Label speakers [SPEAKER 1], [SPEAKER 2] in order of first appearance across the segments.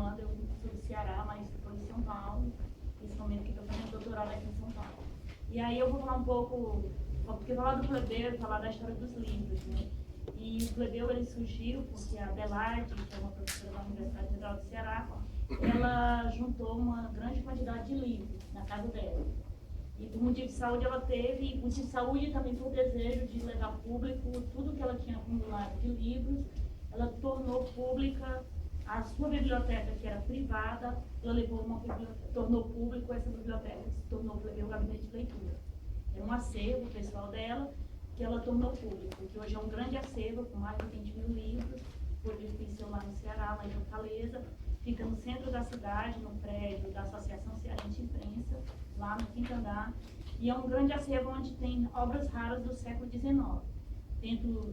[SPEAKER 1] formando, eu sou do Ceará, mas estou em São Paulo, nesse momento que estou fazendo doutorado aqui em São Paulo. E aí eu vou falar um pouco, porque falar do Plebeu, falar da história dos livros, né? E o Plebeu, ele surgiu porque a Adelaide, que é uma professora da Universidade Federal do Ceará, ela juntou uma grande quantidade de livros na casa dela. E por motivo de saúde ela teve, e por motivo de saúde também por desejo de levar público tudo que ela tinha acumulado de livros, ela tornou pública a sua biblioteca, que era privada, ela levou uma biblioteca, tornou público essa biblioteca, que se tornou o gabinete de leitura. Era um acervo pessoal dela, que ela tornou público, que hoje é um grande acervo, com mais de 20 mil livros, foi difícil lá no Ceará, lá em Fortaleza, fica no centro da cidade, no prédio da Associação Cearense de Imprensa, lá no quinto andar, e é um grande acervo onde tem obras raras do século XIX.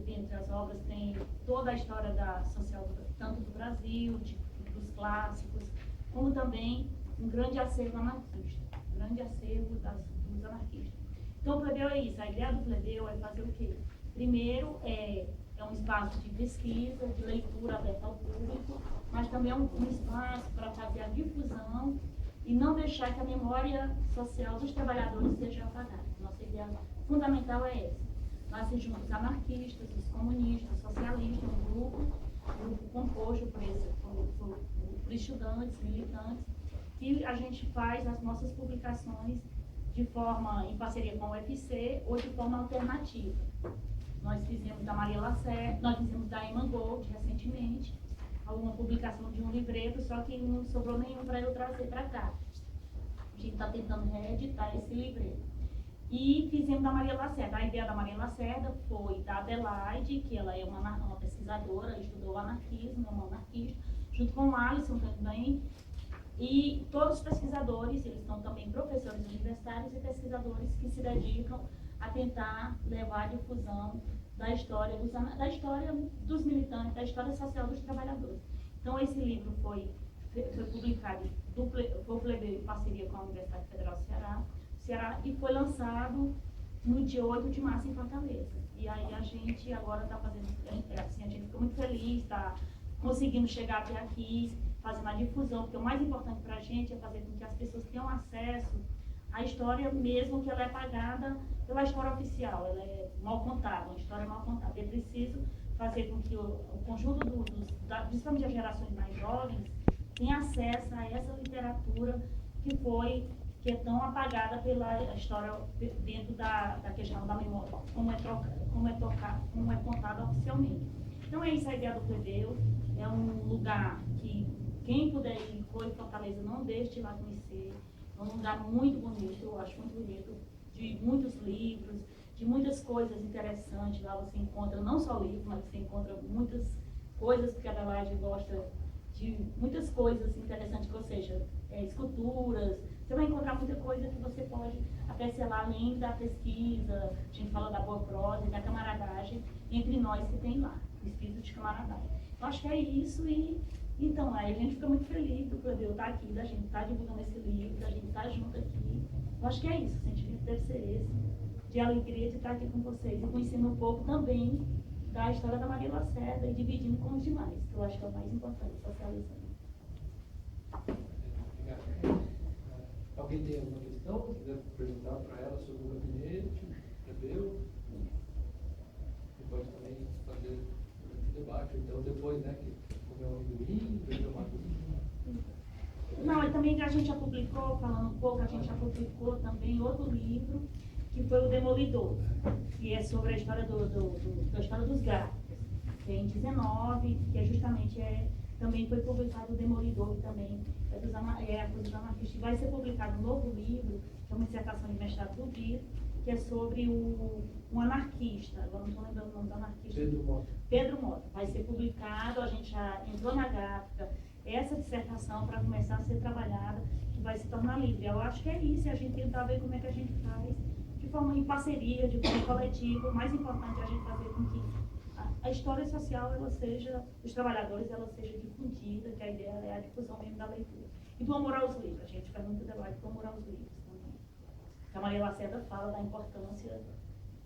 [SPEAKER 1] Dentre as obras tem toda a história da social, tanto do Brasil, dos clássicos, como também um grande acervo anarquista, um grande acervo dos anarquistas. Então o Plebeu é isso, a ideia do Plebeu é fazer o quê? Primeiro, é um espaço de pesquisa, de leitura aberta ao público, mas também é um espaço para fazer a difusão e não deixar que a memória social dos trabalhadores seja apagada. Nossa ideia fundamental é essa. Nós se juntos anarquistas, os comunistas, os socialistas, um grupo composto por estudantes, militantes, que a gente faz as nossas publicações de forma em parceria com o UFC ou de forma alternativa. Nós fizemos da Maria Lacerda, nós fizemos da Emma Gold recentemente, uma publicação de um livreto, só que não sobrou nenhum para eu trazer para cá. A gente está tentando reeditar esse livreto. E fizemos da Maria Lacerda. A ideia da Maria Lacerda foi da Adelaide, que ela é uma pesquisadora, estudou anarquismo, é uma anarquista, junto com o Alisson também. E todos os pesquisadores, eles são também professores universitários e pesquisadores que se dedicam a tentar levar a difusão da história dos militantes, da história social dos trabalhadores. Então esse livro foi publicado, foi o Plebeu em parceria com a Universidade Federal do Ceará e foi lançado no dia 8 de março em Fortaleza. E aí a gente agora está fazendo, assim, a gente ficou muito feliz, está conseguindo chegar até aqui, fazendo a difusão, porque o mais importante para a gente é fazer com que as pessoas tenham acesso à história, mesmo que ela é apagada pela história oficial, ela é mal contada, uma história mal contada. É preciso fazer com que o conjunto principalmente as gerações mais jovens, tenha acesso a essa literatura que é tão apagada pela história dentro da questão da memória, como é contada oficialmente. Então é isso a ideia do Plebeu, é um lugar que quem puder ir, for em Fortaleza, não deixe de ir lá conhecer, é um lugar muito bonito, eu acho muito bonito, de muitos livros, de muitas coisas interessantes, lá você encontra não só livros, mas você encontra muitas coisas que a Adelaide gosta de, muitas coisas interessantes, ou seja, esculturas. Você vai encontrar muita coisa que você pode apreciar além da pesquisa, a gente fala da boa prosa e da camaradagem entre nós que tem lá, o espírito de camaradagem. Eu acho que é isso e, então, aí a gente fica muito feliz do Plebeu estar aqui, da gente estar divulgando esse livro, da gente estar junto aqui. Eu acho que é isso, o sentimento deve ser esse, de alegria de estar aqui com vocês e conhecendo um pouco também da história da Maria Lacerda e dividindo com os demais, que eu acho que é o mais importante, socializando.
[SPEAKER 2] Alguém tem alguma questão? Quiser perguntar para ela sobre o gabinete, Plebeu? Você pode também fazer um debate, então depois, né, que comer um amendoim, beber uma aguinha.
[SPEAKER 1] Não, e também que a gente já publicou, falando um pouco, a gente já publicou também outro livro, que foi o Demolidor, que é sobre a história da história dos gráficos, que é em 19, que é justamente também foi publicado o Demolidor, que também a coisa dos anarquistas. Vai ser publicado um novo livro, que é uma dissertação de mestrado do Vitor, que é sobre um anarquista, agora não estou lembrando o nome do anarquista. Pedro Mota. Vai ser publicado, a gente já entrou na gráfica, essa dissertação para começar a ser trabalhada, que vai se tornar livre. Eu acho que é isso, a gente tentar ver como é que a gente faz, de forma em parceria, de forma coletiva. O mais importante é a gente fazer com que a história social, ela seja, dos trabalhadores, ela seja difundida, que a ideia é a difusão mesmo da leitura. E do amor aos livros, a gente faz muito debate do amor aos livros também. A Maria Lacerda fala da importância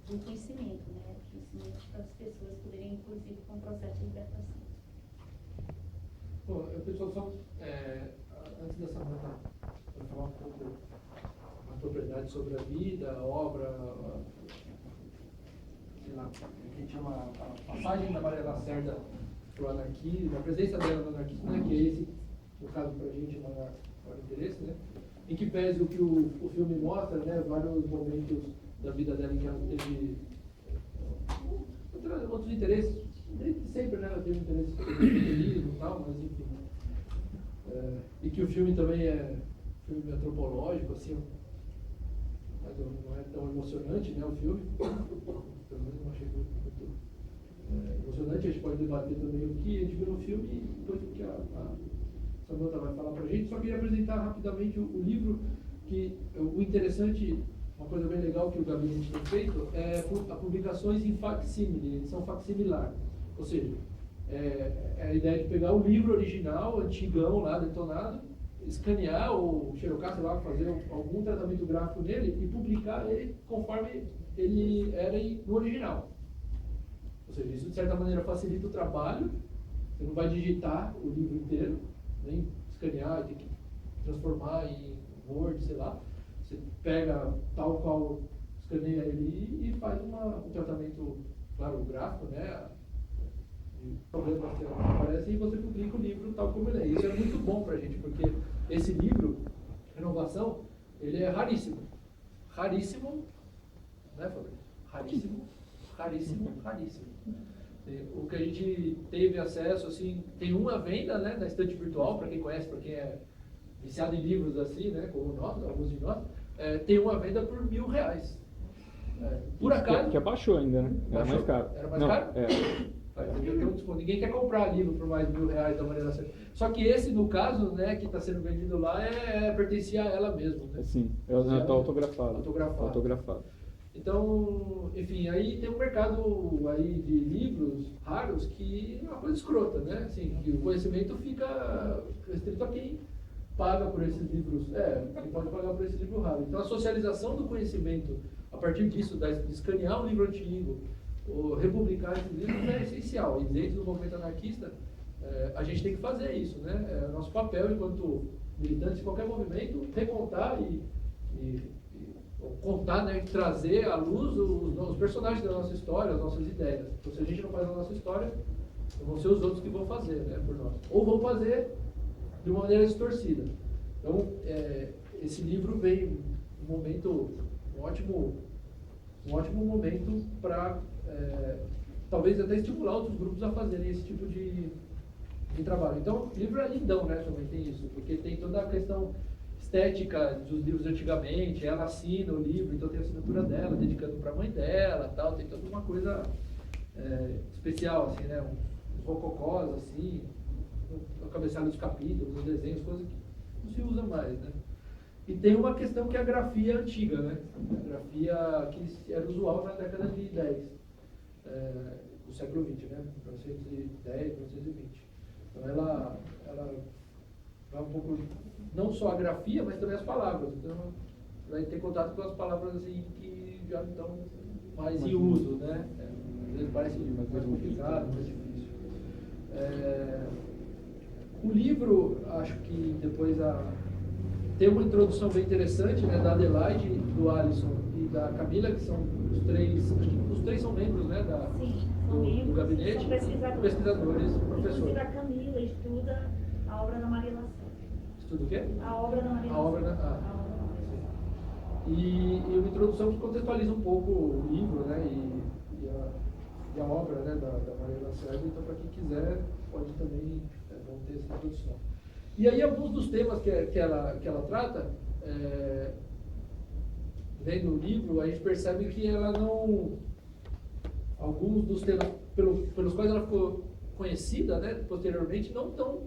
[SPEAKER 1] do conhecimento, né? Conhecimento para as pessoas poderem, inclusive, com o processo de libertação.
[SPEAKER 2] Bom, eu pessoal só, antes da Samantha falar um pouco a propriedade sobre a vida, a obra, sei lá, o que a gente chama a passagem da Maria Lacerda para o anarquismo, a presença dela no anarquismo, né, que é esse, no caso para a gente, o maior interesse, né, em que pese o que o filme mostra, né, vários momentos da vida dela em que ela teve outros interesses, desde sempre, né, ela teve interesse no e tal, mas enfim. E que o filme também é filme antropológico, assim, mas não é tão emocionante, né, o filme. Pelo menos não achei muito emocionante. A gente pode debater também o que a gente viu no filme e depois o que a Samantha vai falar pra gente. Só queria apresentar rapidamente o livro, que o interessante, uma coisa bem legal que o gabinete tem feito, é a publicações em facsímile, edição facsimilar. Ou seja, é a ideia de pegar o livro original, antigão lá, detonado, escanear ou xerocar, sei lá, fazer algum tratamento gráfico nele e publicar ele conforme ele era no original. Ou seja, isso de certa maneira facilita o trabalho, você não vai digitar o livro inteiro, nem escanear e ter que transformar em Word, sei lá. Você pega tal qual escaneia ele e faz um tratamento, claro, gráfico, né? De problemas que aparecem, e você publica o livro tal como ele é. Isso é muito bom pra gente, porque esse livro, Renovação, ele é raríssimo. Raríssimo, né, Fabrício? Raríssimo, raríssimo, raríssimo. O que a gente teve acesso, assim, tem uma venda, né, na estante virtual, para quem conhece, para quem é viciado em livros assim, né, como nós, alguns de nós, tem uma venda por R$1.000. Por acaso...
[SPEAKER 3] Que abaixou ainda, né? Era mais caro.
[SPEAKER 2] Era mais caro?
[SPEAKER 3] É.
[SPEAKER 2] Ninguém quer comprar livro por mais R$1.000 da Maria Lacerda. Só que esse, no caso, né, que está sendo vendido lá, pertencia a ela mesma. Né?
[SPEAKER 3] Sim, ela está autografada.
[SPEAKER 2] Autografado. Então, enfim, aí tem um mercado aí de livros raros que é uma coisa escrota, né? Assim, que o conhecimento fica restrito a quem paga por esses livros. Quem pode pagar por esse livro raro. Então, a socialização do conhecimento, a partir disso, de escanear um livro antigo, ou republicar esses livros é essencial. E dentro do movimento anarquista, a gente tem que fazer isso, né? É o nosso papel enquanto militantes de qualquer movimento, recontar e contar, né, trazer à luz os personagens da nossa história, as nossas ideias. Então, se a gente não faz a nossa história, vão ser os outros que vão fazer, né, por nós. Ou vão fazer de uma maneira distorcida. Então, esse livro vem um ótimo momento para talvez até estimular outros grupos a fazerem esse tipo de trabalho. Então, o livro é lindão, né, também tem isso, porque tem toda a questão estética dos livros antigamente, ela assina o livro, então tem a assinatura dela, dedicando para a mãe dela, tal, tem toda uma coisa especial, assim, né, uns rococós, assim, o cabeçalho dos capítulos, os desenhos, coisas que não se usa mais, né. E tem uma questão que é a grafia antiga, né, a grafia que era usual na década de 10, do século XX, né, 1910, 1920. Então ela vai um pouco, não só a grafia, mas também as palavras. Então, vai ter contato com as palavras assim que já não estão mais em uso, né? Às vezes parece mais complicado, mais difícil. O livro, acho que depois tem uma introdução bem interessante, né, da Adelaide, do Alisson e da Camila, que são os três, acho que os três são membros, né, do gabinete.
[SPEAKER 1] São
[SPEAKER 2] pesquisadores, professores.
[SPEAKER 1] Inclusive a Camila estuda a obra da Maria Lacerda.
[SPEAKER 2] Estuda o quê?
[SPEAKER 1] A obra da Maria
[SPEAKER 2] A obra
[SPEAKER 1] Lacerda.
[SPEAKER 2] E uma introdução que contextualiza um pouco o livro, né, e a obra, né, da Maria Lacerda. Então, para quem quiser, pode também vão ter essa introdução. E aí, alguns dos temas que ela trata, lendo o livro, a gente percebe que ela não... Alguns dos temas pelos quais ela ficou conhecida, né, posteriormente, não estão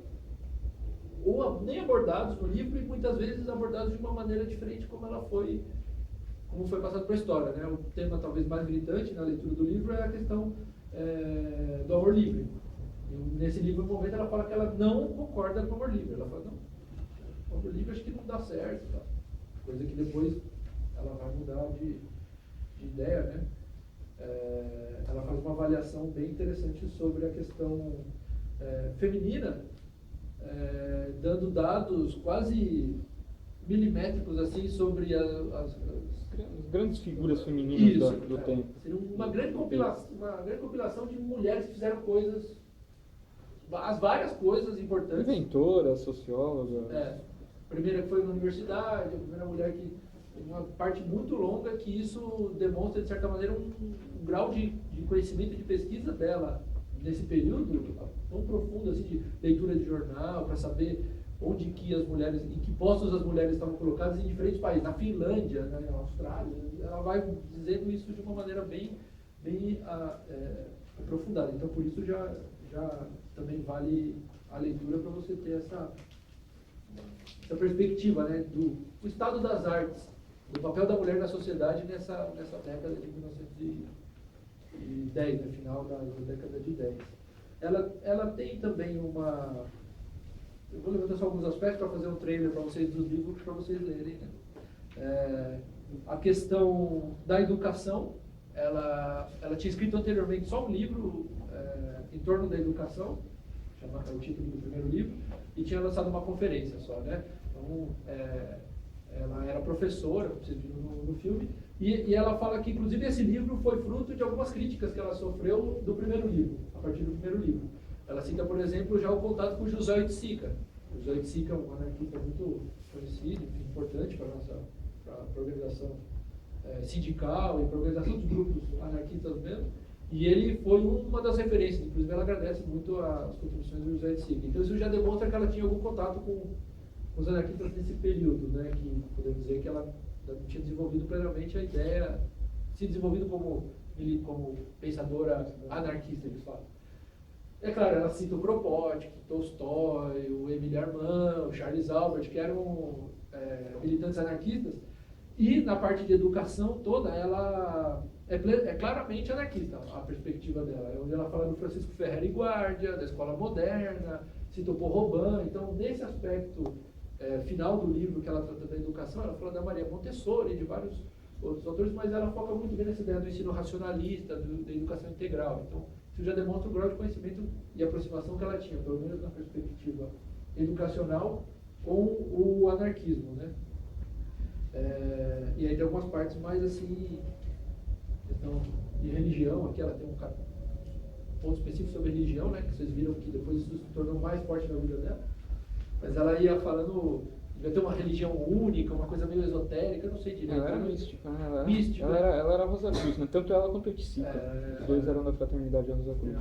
[SPEAKER 2] nem abordados no livro e muitas vezes abordados de uma maneira diferente como foi passado para a história, né? O tema talvez mais gritante na leitura do livro é a questão do amor livre. E nesse livro, no momento, ela fala que ela não concorda com o amor livre. Ela fala, não, o amor livre acho que não dá certo, tá? Coisa que depois ela vai mudar de ideia, né? Ela faz uma avaliação bem interessante sobre a questão feminina dando dados quase milimétricos assim sobre as
[SPEAKER 3] As grandes figuras femininas do tempo.
[SPEAKER 2] Seria uma grande compilação de mulheres que fizeram coisas, as várias coisas importantes.
[SPEAKER 3] Inventora, socióloga.
[SPEAKER 2] A primeira que foi na universidade, a primeira mulher que tem uma parte muito longa que isso demonstra, de certa maneira, um grau de conhecimento, de pesquisa dela nesse período tão profundo assim, de leitura de jornal, para saber onde que as mulheres, em que postos as mulheres estavam colocadas em diferentes países, na Finlândia, na Austrália. Ela vai dizendo isso de uma maneira bem aprofundada. Então, por isso já também vale a leitura para você ter essa perspectiva, né, do estado das artes, do papel da mulher na sociedade nessa década de 1910, no final da década de 10. Ela tem também uma... Eu vou levantar só alguns aspectos para fazer um trailer para vocês dos livros, para vocês lerem, né? A questão da educação, ela tinha escrito anteriormente só um livro em torno da educação, é o título do primeiro livro, e tinha lançado uma conferência só, né? Então, ela era professora, como vocês viram no filme, e ela fala que, inclusive, esse livro foi fruto de algumas críticas que ela sofreu do primeiro livro, a partir do primeiro livro. Ela cita, por exemplo, já o contato com José Oiticica. O José Oiticica é um anarquista muito conhecido, importante para a organização sindical e para a organização dos grupos anarquistas mesmo. E ele foi uma das referências, inclusive ela agradece muito as contribuições do José Oiticica. Então isso já demonstra que ela tinha algum contato com os anarquistas nesse período, né? Que podemos dizer que ela não tinha desenvolvido plenamente a ideia, se desenvolvido como pensadora anarquista, eles falam. É claro, ela cita o Kropotkin, Tolstói, o Émile Armand, o Charles Albert, que eram militantes anarquistas, e na parte de educação toda, ela é claramente anarquista, a perspectiva dela, onde ela fala do Francisco Ferrer e Guardia, da escola moderna, cita o Paul Robin. Então, nesse aspecto final do livro, que ela trata da educação, ela fala da Maria Montessori, de vários outros autores, mas ela foca muito bem nessa ideia do ensino racionalista, da educação integral. Então, isso já demonstra o grau de conhecimento e aproximação que ela tinha, pelo menos na perspectiva educacional, com o anarquismo, né? E aí tem algumas partes mais assim, questão de religião, aqui ela tem um ponto específico sobre religião, né? Que vocês viram que depois isso se tornou mais forte na vida dela. Mas ela ia falando, devia ter uma religião única, uma coisa meio esotérica, eu não sei direito.
[SPEAKER 3] Ela era mística, né?
[SPEAKER 2] Mística.
[SPEAKER 3] Ela era Rosa Cruz, né? Tanto ela quanto o Oiticica. Os dois eram da fraternidade Rosa Cruz.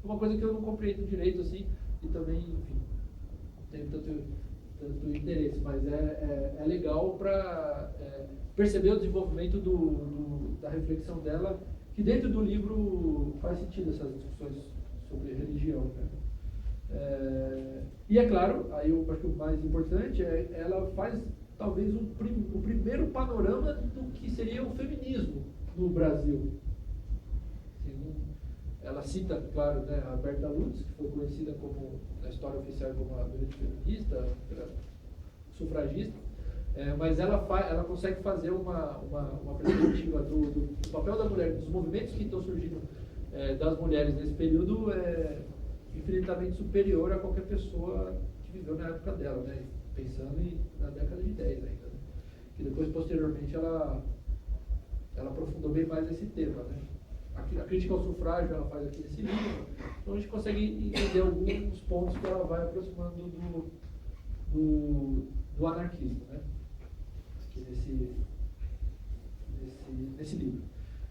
[SPEAKER 2] Uma coisa que eu não compreendo direito, assim, e também, enfim, não tenho tanto interesse, mas é legal para perceber o desenvolvimento da reflexão dela, que dentro do livro faz sentido essas discussões sobre religião, né? E é claro, aí eu acho que o mais importante ela faz talvez o primeiro panorama do que seria o feminismo no Brasil. Assim, ela cita, claro, né, a Berta Lutz, que foi conhecida como, na história oficial, como a grande feminista, sufragista, mas ela consegue fazer uma perspectiva do papel da mulher, dos movimentos que estão surgindo das mulheres nesse período, infinitamente superior a qualquer pessoa que viveu na época dela, né? Pensando na década de 10 ainda, né? Que depois, posteriormente, ela aprofundou bem mais esse tema, né? A crítica ao sufrágio ela faz aqui nesse livro, então a gente consegue entender alguns pontos que ela vai aproximando do anarquismo, né? Aqui nesse livro.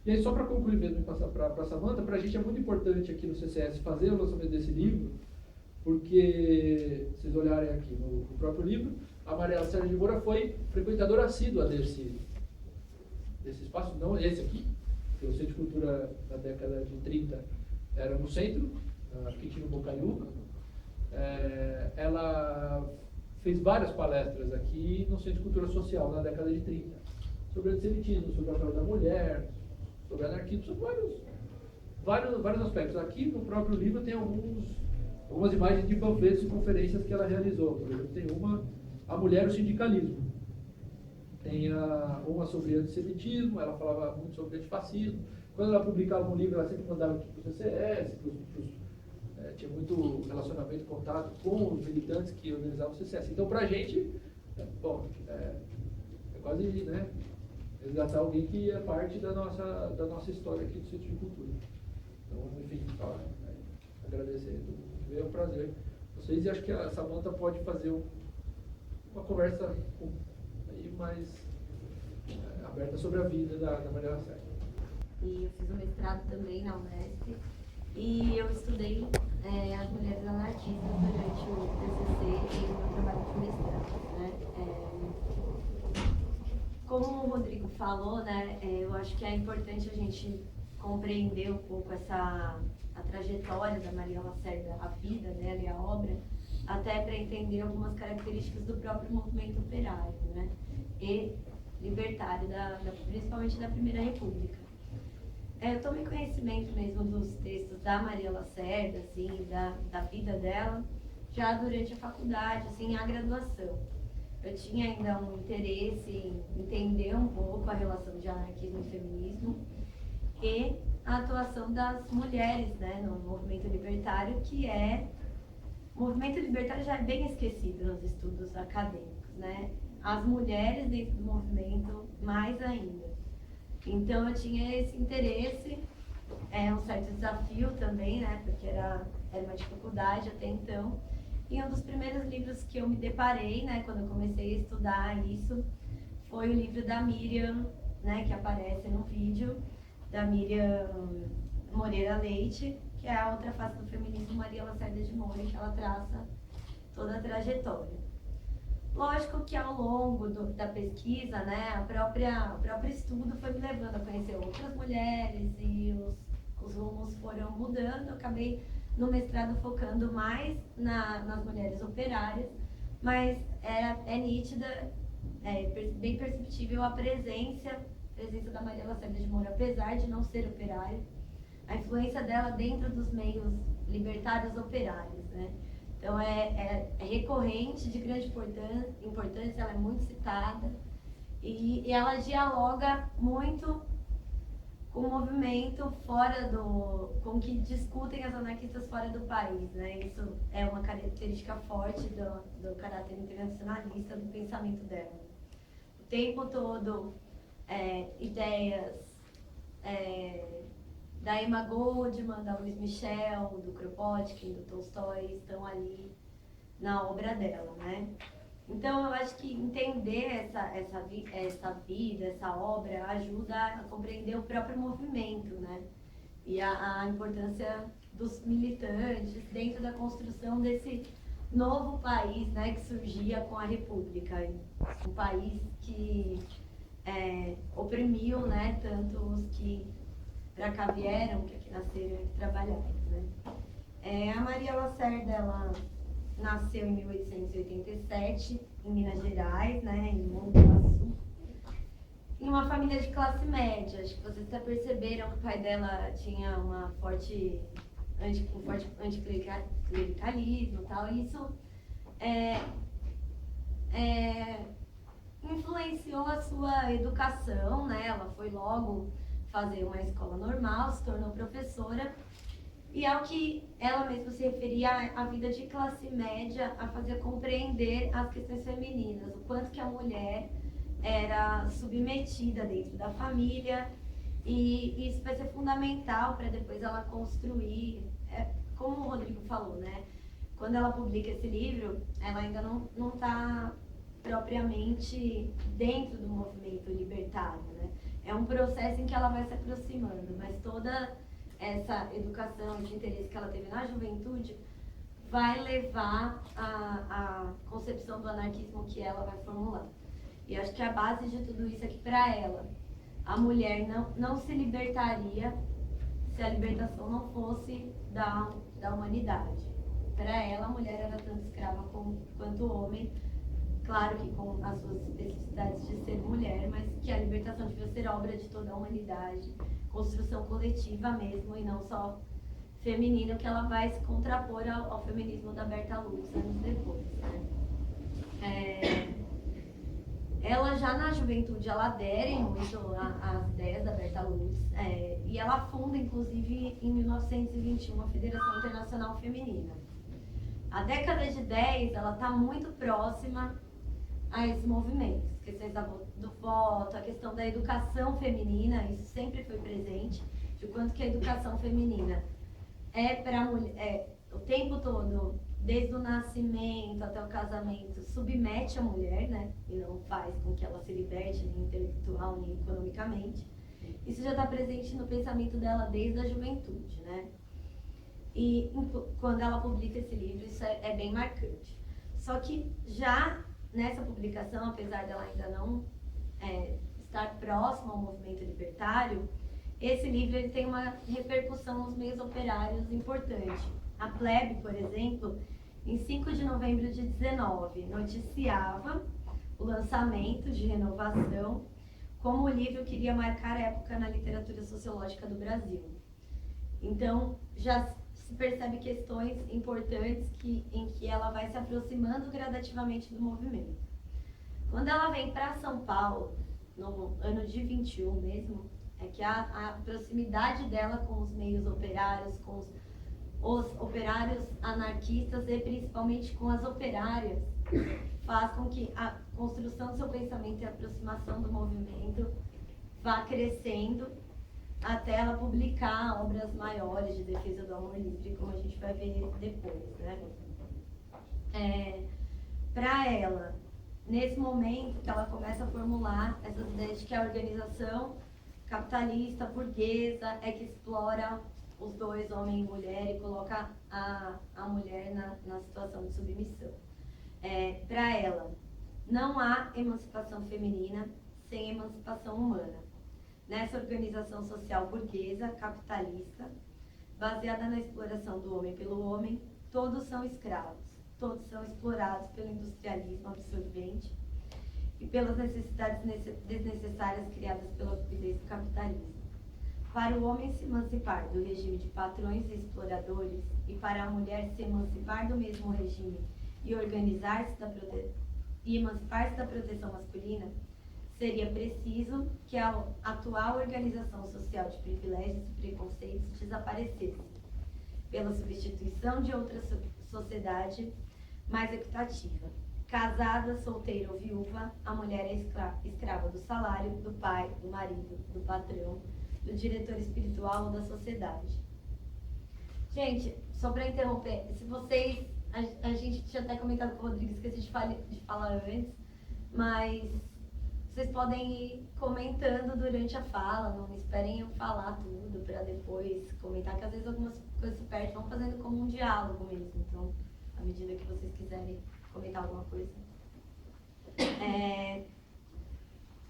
[SPEAKER 2] E aí, só para concluir mesmo e passar para a Samantha, para a gente é muito importante aqui no CCS fazer o lançamento desse livro, porque, se vocês olharem aqui no próprio livro, a Mariela Sérgio de Moura foi frequentadora assídua desse espaço, não esse aqui, que o Centro de Cultura da década de 30 era no centro, aqui tinha no Bocaiúva. Ela fez várias palestras aqui no Centro de Cultura Social na década de 30, sobre antissemitismo, sobre o papel da mulher, sobre anarquismo, sobre vários aspectos. Aqui no próprio livro tem algumas imagens de panfletos e conferências que ela realizou. Por exemplo, tem a mulher e o sindicalismo. Tem uma sobre antissemitismo, ela falava muito sobre antifascismo. Quando ela publicava um livro, ela sempre mandava aqui para o CCS, tinha muito relacionamento, contato com os militantes que organizavam o CCS. Então, para a gente, bom, é quase, né, resgatar alguém que é parte da nossa história aqui do Sítio de Cultura. Então, enfim, agradecer, é um prazer. Vocês, e acho que a Samantha pode fazer uma conversa aí mais aberta sobre a vida da Maria Lacerda.
[SPEAKER 4] E eu fiz um mestrado também na Unesp e eu estudei as mulheres anarquistas durante o TCC e o meu trabalho de mestrado, né? Como o Rodrigo falou, né, eu acho que é importante a gente compreender um pouco a trajetória da Maria Lacerda, a vida dela e a obra, até para entender algumas características do próprio movimento operário, né, e libertário, principalmente da Primeira República. Eu tomei conhecimento mesmo dos textos da Maria Lacerda, assim, da vida dela, já durante a faculdade, assim, a graduação. Eu tinha ainda um interesse em entender um pouco a relação de anarquismo e feminismo e a atuação das mulheres, né, no movimento libertário, o movimento libertário já é bem esquecido nos estudos acadêmicos, né? As mulheres dentro do movimento, mais ainda. Então eu tinha esse interesse, um certo desafio também, né, porque era uma dificuldade até então. E um dos primeiros livros que eu me deparei, né, quando eu comecei a estudar isso, foi o livro da Miriam, né, que aparece no vídeo, da Miriam Moreira Leite, que é a outra face do feminismo, Maria Lacerda de Moura, que ela traça toda a trajetória. Lógico que ao longo da pesquisa, né, o próprio estudo foi me levando a conhecer outras mulheres e os rumos foram mudando. Eu acabei no mestrado focando mais nas mulheres operárias, mas é nítida, bem perceptível a presença da Maria Lacerda de Moura, apesar de não ser operária, a influência dela dentro dos meios libertários operários, né? Então é recorrente, de grande importância, ela é muito citada e ela dialoga muito com o movimento com o que discutem as anarquistas fora do país, né? Isso é uma característica forte do caráter internacionalista do pensamento dela. O tempo todo, ideias da Emma Goldman, da Louise Michel, do Kropotkin, do Tolstói, estão ali na obra dela, né? Então, eu acho que entender essa vida, essa obra, ajuda a compreender o próprio movimento, né? E a importância dos militantes dentro da construção desse novo país, né, que surgia com a República. Um país que oprimiu, né, tanto os que para cá vieram, que aqui nasceram e que trabalharam, né? A Maria Lacerda, ela nasceu em 1887, em Minas Gerais, né, em Mongaçu, em uma família de classe média. Acho que vocês até perceberam que o pai dela tinha um forte anticlericalismo e tal, e isso influenciou a sua educação, né? Ela foi logo fazer uma escola normal, se tornou professora, e ao que ela mesma se referia à vida de classe média, a fazer compreender as questões femininas, o quanto que a mulher era submetida dentro da família, e isso vai ser fundamental para depois ela construir, como o Rodrigo falou, né? Quando ela publica esse livro, ela ainda não está propriamente dentro do movimento libertário, né? É um processo em que ela vai se aproximando, mas toda essa educação, esse interesse que ela teve na juventude vai levar à concepção do anarquismo que ela vai formular. E acho que a base de tudo isso é que, para ela, a mulher não se libertaria se a libertação não fosse da humanidade. Para ela, a mulher era tanto escrava quanto o homem, claro que com as suas especificidades de ser mulher, mas que a libertação devia ser obra de toda a humanidade, construção coletiva mesmo, e não só feminina, que ela vai se contrapor ao feminismo da Berta Lutz anos depois, né? ela já na juventude, ela adere muito às ideias da Berta Lutz, e ela funda, inclusive, em 1921, a Federação Internacional Feminina. A década de 10, ela está muito próxima a esses movimentos, questões do voto, a questão da educação feminina, isso sempre foi presente, de quanto que a educação feminina é para a mulher, o tempo todo, desde o nascimento até o casamento, submete a mulher, né? E não faz com que ela se liberte, nem intelectual, nem economicamente. Isso já está presente no pensamento dela desde a juventude, né? E quando ela publica esse livro, isso é bem marcante. Só que já nessa publicação, apesar dela ainda não estar próxima ao movimento libertário, esse livro ele tem uma repercussão nos meios operários importante. A Plebe, por exemplo, em 5 de novembro de 19, noticiava o lançamento de Renovação como o livro queria marcar a época na literatura sociológica do Brasil. Então, já se percebe questões importantes em que ela vai se aproximando gradativamente do movimento. Quando ela vem para São Paulo, no ano de 21 mesmo, é que a proximidade dela com os meios operários, com os operários anarquistas e principalmente com as operárias, faz com que a construção do seu pensamento e a aproximação do movimento vá crescendo até ela publicar obras maiores de defesa do amor livre, como a gente vai ver depois, né? Para ela, nesse momento que ela começa a formular essas ideias de que a organização capitalista, burguesa, é que explora os dois, homem e mulher, e coloca a mulher na situação de submissão. Para ela, não há emancipação feminina sem emancipação humana. Nessa organização social burguesa, capitalista, baseada na exploração do homem pelo homem, todos são escravos, todos são explorados pelo industrialismo absorvente e pelas necessidades desnecessárias criadas pela fluidez do capitalismo. Para o homem se emancipar do regime de patrões e exploradores e para a mulher se emancipar do mesmo regime e emancipar-se da proteção masculina, seria preciso que a atual organização social de privilégios e preconceitos desaparecesse, pela substituição de outra sociedade mais equitativa. Casada, solteira ou viúva, a mulher é escrava do salário, do pai, do marido, do patrão, do diretor espiritual ou da sociedade. Gente, só para interromper, se vocês... A gente tinha até comentado com o Rodrigo, esqueci de falar antes, mas vocês podem ir comentando durante a fala, não esperem eu falar tudo para depois comentar, que às vezes algumas coisas se perdem, vão fazendo como um diálogo mesmo. Então, à medida que vocês quiserem comentar alguma coisa.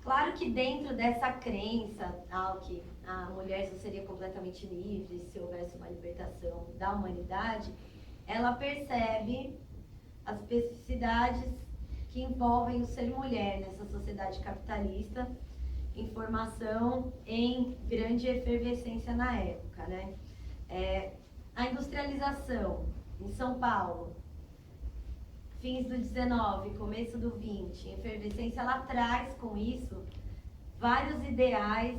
[SPEAKER 4] Claro que dentro dessa crença, que a mulher só seria completamente livre se houvesse uma libertação da humanidade, ela percebe as especificidades que envolvem o ser mulher nessa sociedade capitalista, em formação em grande efervescência na época, né? A industrialização em São Paulo, fins do 19, começo do 20, efervescência, ela traz com isso vários ideais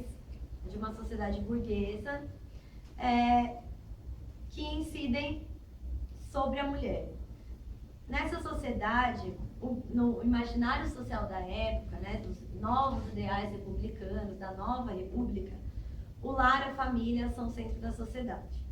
[SPEAKER 4] de uma sociedade burguesa que incidem sobre a mulher. Nessa sociedade, no imaginário social da época, né, dos novos ideais republicanos, da nova república, o lar e a família são o centro da sociedade.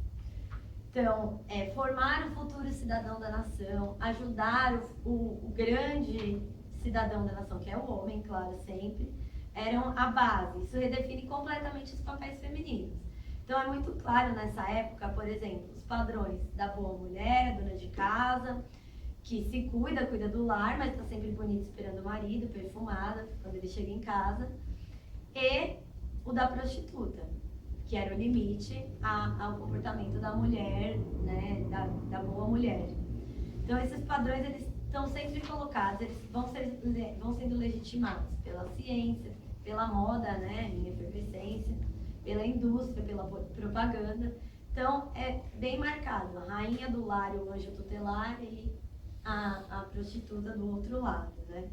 [SPEAKER 4] Então, formar o futuro cidadão da nação, ajudar o grande cidadão da nação, que é o homem, claro, sempre, eram a base. Isso redefine completamente os papéis femininos. Então, é muito claro nessa época, por exemplo, os padrões da boa mulher, dona de casa, que se cuida do lar, mas está sempre bonita esperando o marido, perfumada, quando ele chega em casa, e o da prostituta, que era o limite ao comportamento da mulher, né, da boa mulher. Então, esses padrões, eles estão sempre colocados, eles vão sendo legitimados pela ciência, pela moda, né, em efervescência, pela indústria, pela propaganda. Então, é bem marcado, a rainha do lar e o anjo tutelar e a prostituta do outro lado, né.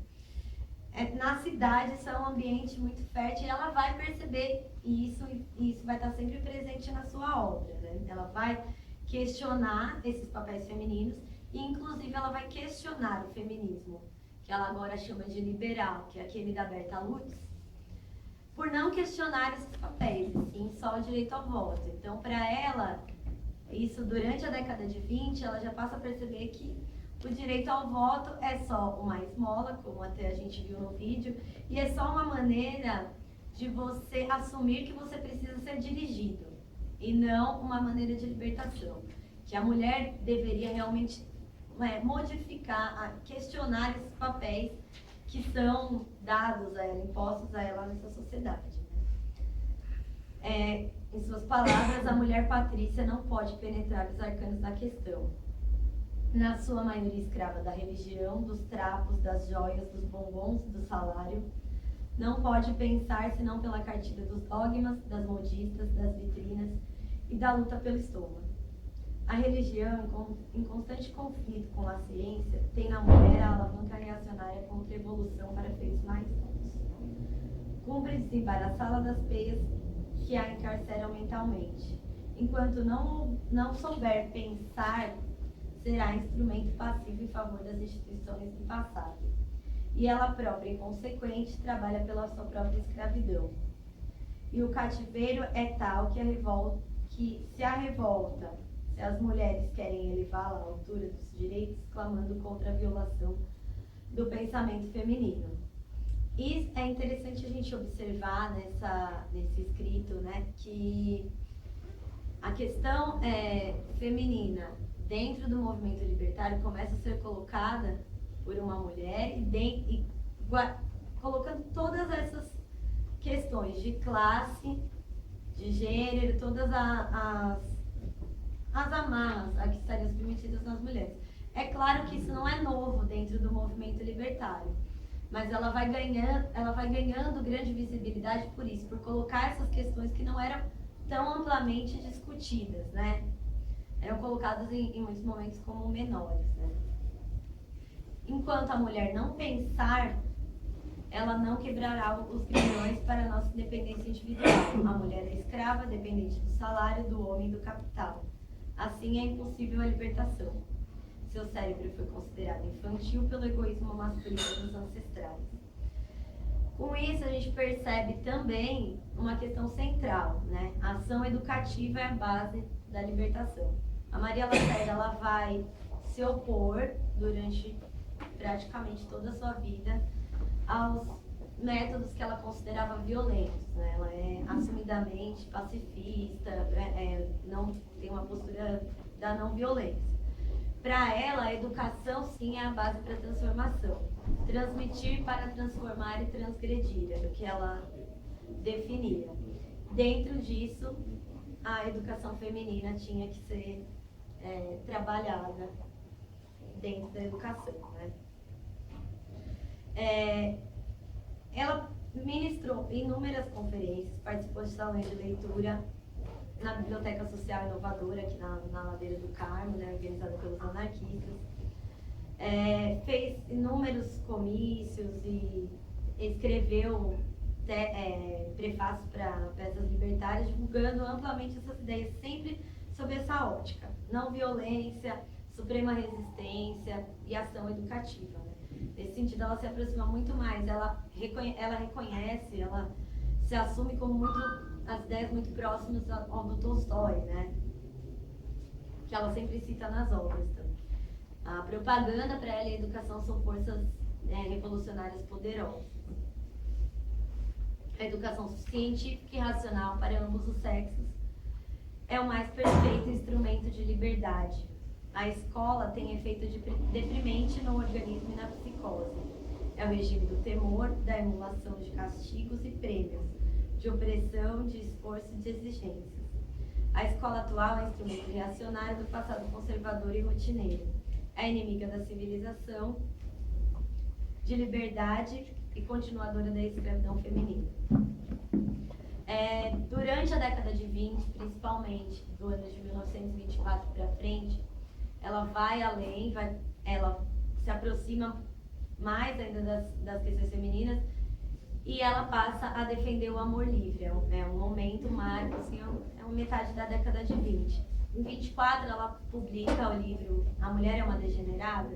[SPEAKER 4] na cidade isso é um ambiente muito fértil e ela vai perceber isso e isso vai estar sempre presente na sua obra, né? Ela vai questionar esses papéis femininos e inclusive ela vai questionar o feminismo, que ela agora chama de liberal, que é aquele da Berta Lutz, por não questionar esses papéis, sim só o direito ao voto. Então, para ela, isso durante a década de 20, ela já passa a perceber que o direito ao voto é só uma esmola, como até a gente viu no vídeo, e é só uma maneira de você assumir que você precisa ser dirigido, e não uma maneira de libertação. Que a mulher deveria realmente modificar, questionar esses papéis que são dados a ela, impostos a ela nessa sociedade. Em suas palavras, a mulher patrícia não pode penetrar os arcanos da questão. Na sua maioria escrava da religião, dos trapos, das joias, dos bombons, do salário, não pode pensar senão pela cartilha dos dogmas, das modistas, das vitrinas e da luta pelo estômago. A religião, em constante conflito com a ciência, tem na mulher a alavanca reacionária contra a evolução para feitos mais altos. Cumpre desembaraçá-la das peias que a encarceram mentalmente. Enquanto não souber pensar, será instrumento passivo em favor das instituições do passado. E ela própria, inconsequente, trabalha pela sua própria escravidão. E o cativeiro é tal que se as mulheres querem elevá-la à altura dos direitos, clamando contra a violação do pensamento feminino. E é interessante a gente observar nesse escrito, né, que a questão feminina dentro do movimento libertário começa a ser colocada por uma mulher colocando todas essas questões de classe, de gênero, todas as amarras a que estariam submetidas nas mulheres. É claro que isso não é novo dentro do movimento libertário, mas ela vai ganhando grande visibilidade por isso, por colocar essas questões que não eram tão amplamente discutidas, né? Eram colocadas em muitos momentos como menores, né? Enquanto a mulher não pensar, ela não quebrará os grilhões para a nossa independência individual. A mulher é escrava, dependente do salário, do homem e do capital. Assim é impossível a libertação. Seu cérebro foi considerado infantil pelo egoísmo masculino dos ancestrais. Com isso, a gente percebe também uma questão central, né? A ação educativa é a base da libertação. A Maria Lacerda, ela vai se opor durante praticamente toda a sua vida aos métodos que ela considerava violentos, né? Ela é assumidamente pacifista, não tem uma postura da não violência. Para ela, a educação sim é a base para a transformação. Transmitir para transformar e transgredir, era o que ela definia. Dentro disso, a educação feminina tinha que ser trabalhada dentro da educação, né? Ela ministrou inúmeras conferências, participou de salões de leitura na Biblioteca Social Inovadora, aqui na Ladeira do Carmo, né, organizada pelos anarquistas. Fez inúmeros comícios e escreveu prefácios para peças libertárias, divulgando amplamente essas ideias, sempre sob essa ótica. Não violência, suprema resistência e ação educativa, né? Nesse sentido, ela se aproxima muito mais, ela reconhece, ela se assume como as ideias muito próximas ao do Tolstói, né? Que ela sempre cita nas obras também. A propaganda para ela e a educação são forças revolucionárias poderosas. A educação científica e racional para ambos os sexos é o mais perfeito instrumento de liberdade. A escola tem efeito deprimente no organismo e na psicose. É o regime do temor, da emulação de castigos e prêmios, de opressão, de esforço e de exigências. A escola atual é instrumento reacionário do passado conservador e rotineiro. É inimiga da civilização, de liberdade e continuadora da escravidão feminina. Durante a década de 20, principalmente do ano de 1924 para frente, ela vai além, ela se aproxima mais ainda das questões femininas, e ela passa a defender o amor livre. É um momento marco, assim, é uma metade da década de 20. Em 24, ela publica o livro A Mulher é uma Degenerada,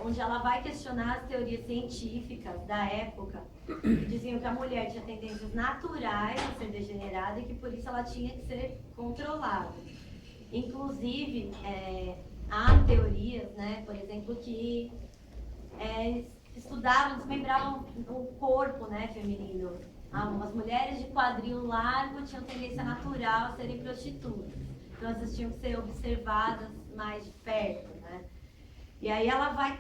[SPEAKER 4] onde ela vai questionar as teorias científicas da época, que diziam que a mulher tinha tendências naturais a ser degenerada e que por isso ela tinha que ser controlada. Inclusive, há teorias, né, por exemplo, que estudavam, desmembravam o corpo, né, feminino. As mulheres de quadril largo tinham tendência natural a serem prostitutas. Então, elas tinham que ser observadas mais de perto, né? E aí ela vai,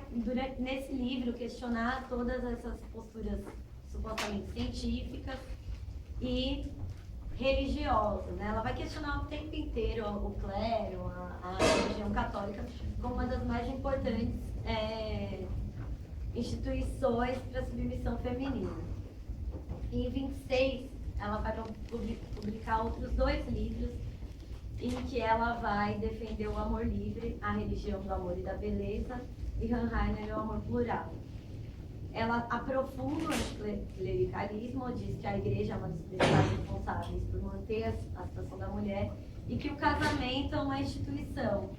[SPEAKER 4] nesse livro, questionar todas essas posturas supostamente científicas e religiosas, né? Ela vai questionar o tempo inteiro o clero, a religião católica, como uma das mais importantes instituições para a submissão feminina. Em 26, ela vai publicar outros 2 livros em que ela vai defender o amor livre, a religião do amor e da beleza, e Hanheiner, o amor plural. Ela aprofunda o anticlericalismo, diz que a igreja é uma das principais responsáveis por manter a situação da mulher e que o casamento é uma instituição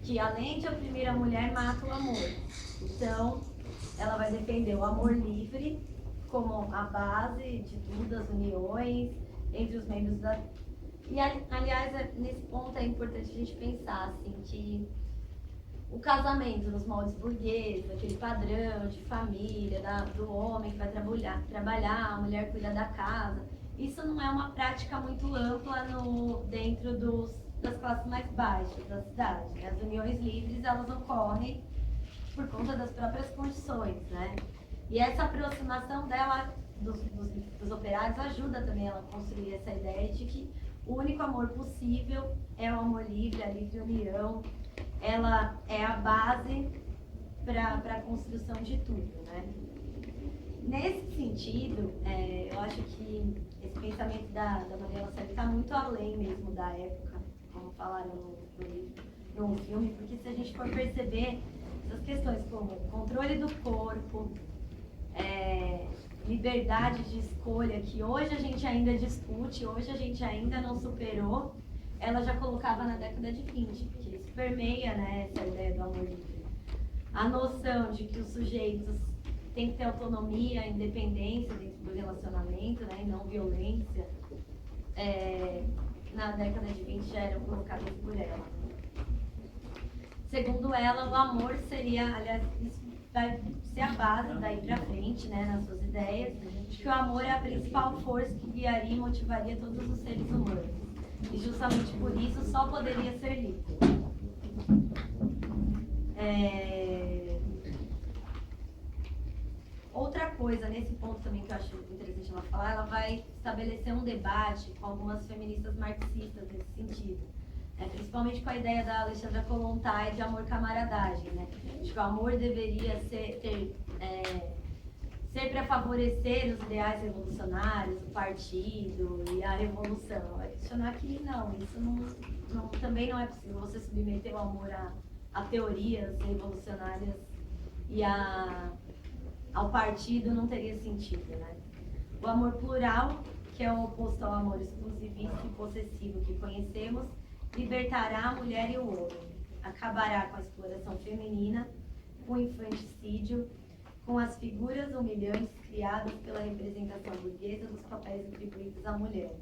[SPEAKER 4] que, além de oprimir a mulher, mata o amor. Então, ela vai defender o amor livre como a base de tudo, as uniões entre os membros da... E, aliás, nesse ponto é importante a gente pensar, assim, que o casamento nos moldes burgueses, aquele padrão de família, do homem que vai trabalhar, a mulher cuida da casa, isso não é uma prática muito ampla dentro das classes mais baixas da cidade, né? As uniões livres, elas ocorrem por conta das próprias condições, né? E essa aproximação dela, dos operários, ajuda também ela a construir essa ideia de que o único amor possível é o amor livre, a livre união. Ela é a base para a construção de tudo, né? Nesse sentido, eu acho que esse pensamento da Maria Lacerda está muito além mesmo da época, como falaram no filme, porque se a gente for perceber essas questões como controle do corpo, liberdade de escolha, que hoje a gente ainda discute, hoje a gente ainda não superou, ela já colocava na década de 20, porque isso permeia, né, essa ideia do amor livre. A noção de que os sujeitos têm que ter autonomia, independência dentro do relacionamento, né, e não violência, na década de 20 já eram colocadas por ela. Segundo ela, o amor seria, aliás, isso vai ser a base daí pra frente, né, nas suas ideias, de que o amor é a principal força que guiaria e motivaria todos os seres humanos. E justamente por isso só poderia ser livre. Outra coisa, nesse ponto também que eu acho interessante ela falar, ela vai estabelecer um debate com algumas feministas marxistas nesse sentido. Principalmente com a ideia da Alexandra Kollontai de amor-camaradagem, né? De que o amor deveria ser para favorecer os ideais revolucionários, o partido e a revolução. Vai questionar que não, isso também não é possível. Você submeter o amor a teorias revolucionárias e ao partido não teria sentido, né? O amor plural, que é o oposto ao amor exclusivista e possessivo que conhecemos, libertará a mulher e o homem, acabará com a exploração feminina, com o infanticídio, com as figuras humilhantes criadas pela representação burguesa dos papéis atribuídos à mulher.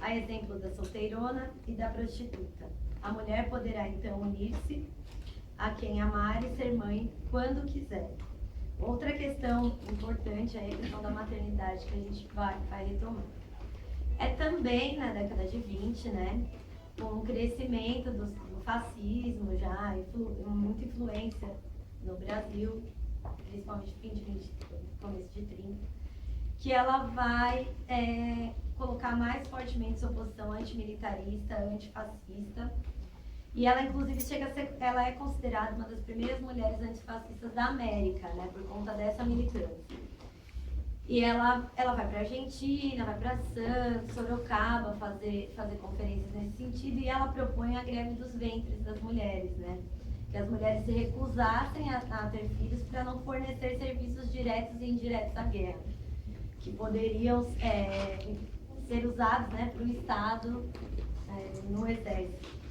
[SPEAKER 4] A exemplo da solteirona e da prostituta. A mulher poderá então unir-se a quem amar e ser mãe quando quiser. Outra questão importante é a questão da maternidade que a gente vai retomar. Também na década de 20, né? Com o crescimento do fascismo já, muita influência no Brasil, principalmente fim de 20, começo de 30, que ela vai colocar mais fortemente sua posição antimilitarista, antifascista, e ela inclusive ela é considerada uma das primeiras mulheres antifascistas da América, né, por conta dessa militância. E ela vai para a Argentina, vai para Santos, Sorocaba fazer conferências nesse sentido, e ela propõe a greve dos ventres das mulheres, né? que as mulheres se recusassem a ter filhos para não fornecer serviços diretos e indiretos à guerra, que poderiam ser usados, né, para o Estado no Exército.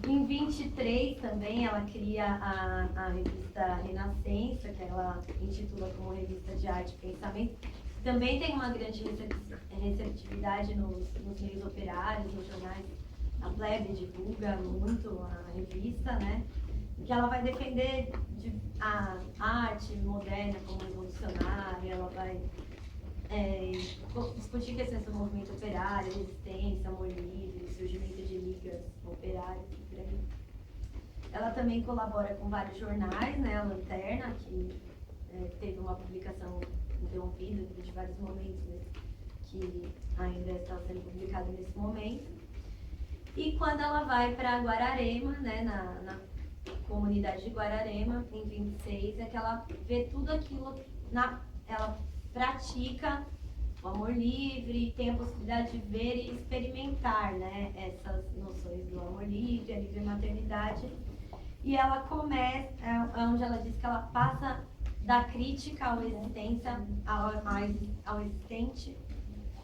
[SPEAKER 4] Em 23 também ela cria a revista Renascença, que ela intitula como Revista de Arte e Pensamento. Também tem uma grande receptividade nos meios operários, nos jornais. A Plebe divulga muito a revista, né? Que ela vai defender a arte moderna como revolucionária, ela vai discutir questões do movimento operário, resistência, amor livre, surgimento de ligas operárias e por aí. Ela também colabora com vários jornais, né? A Lanterna, que teve uma publicação interrompida durante vários momentos, né? Que ainda está sendo publicado nesse momento. E quando ela vai para Guararema, né? Na comunidade de Guararema, em 26, é que ela vê tudo aquilo, ela pratica o amor livre, tem a possibilidade de ver e experimentar, né, essas noções do amor livre, a livre maternidade. E ela começa, onde ela diz que ela passa da crítica ao existente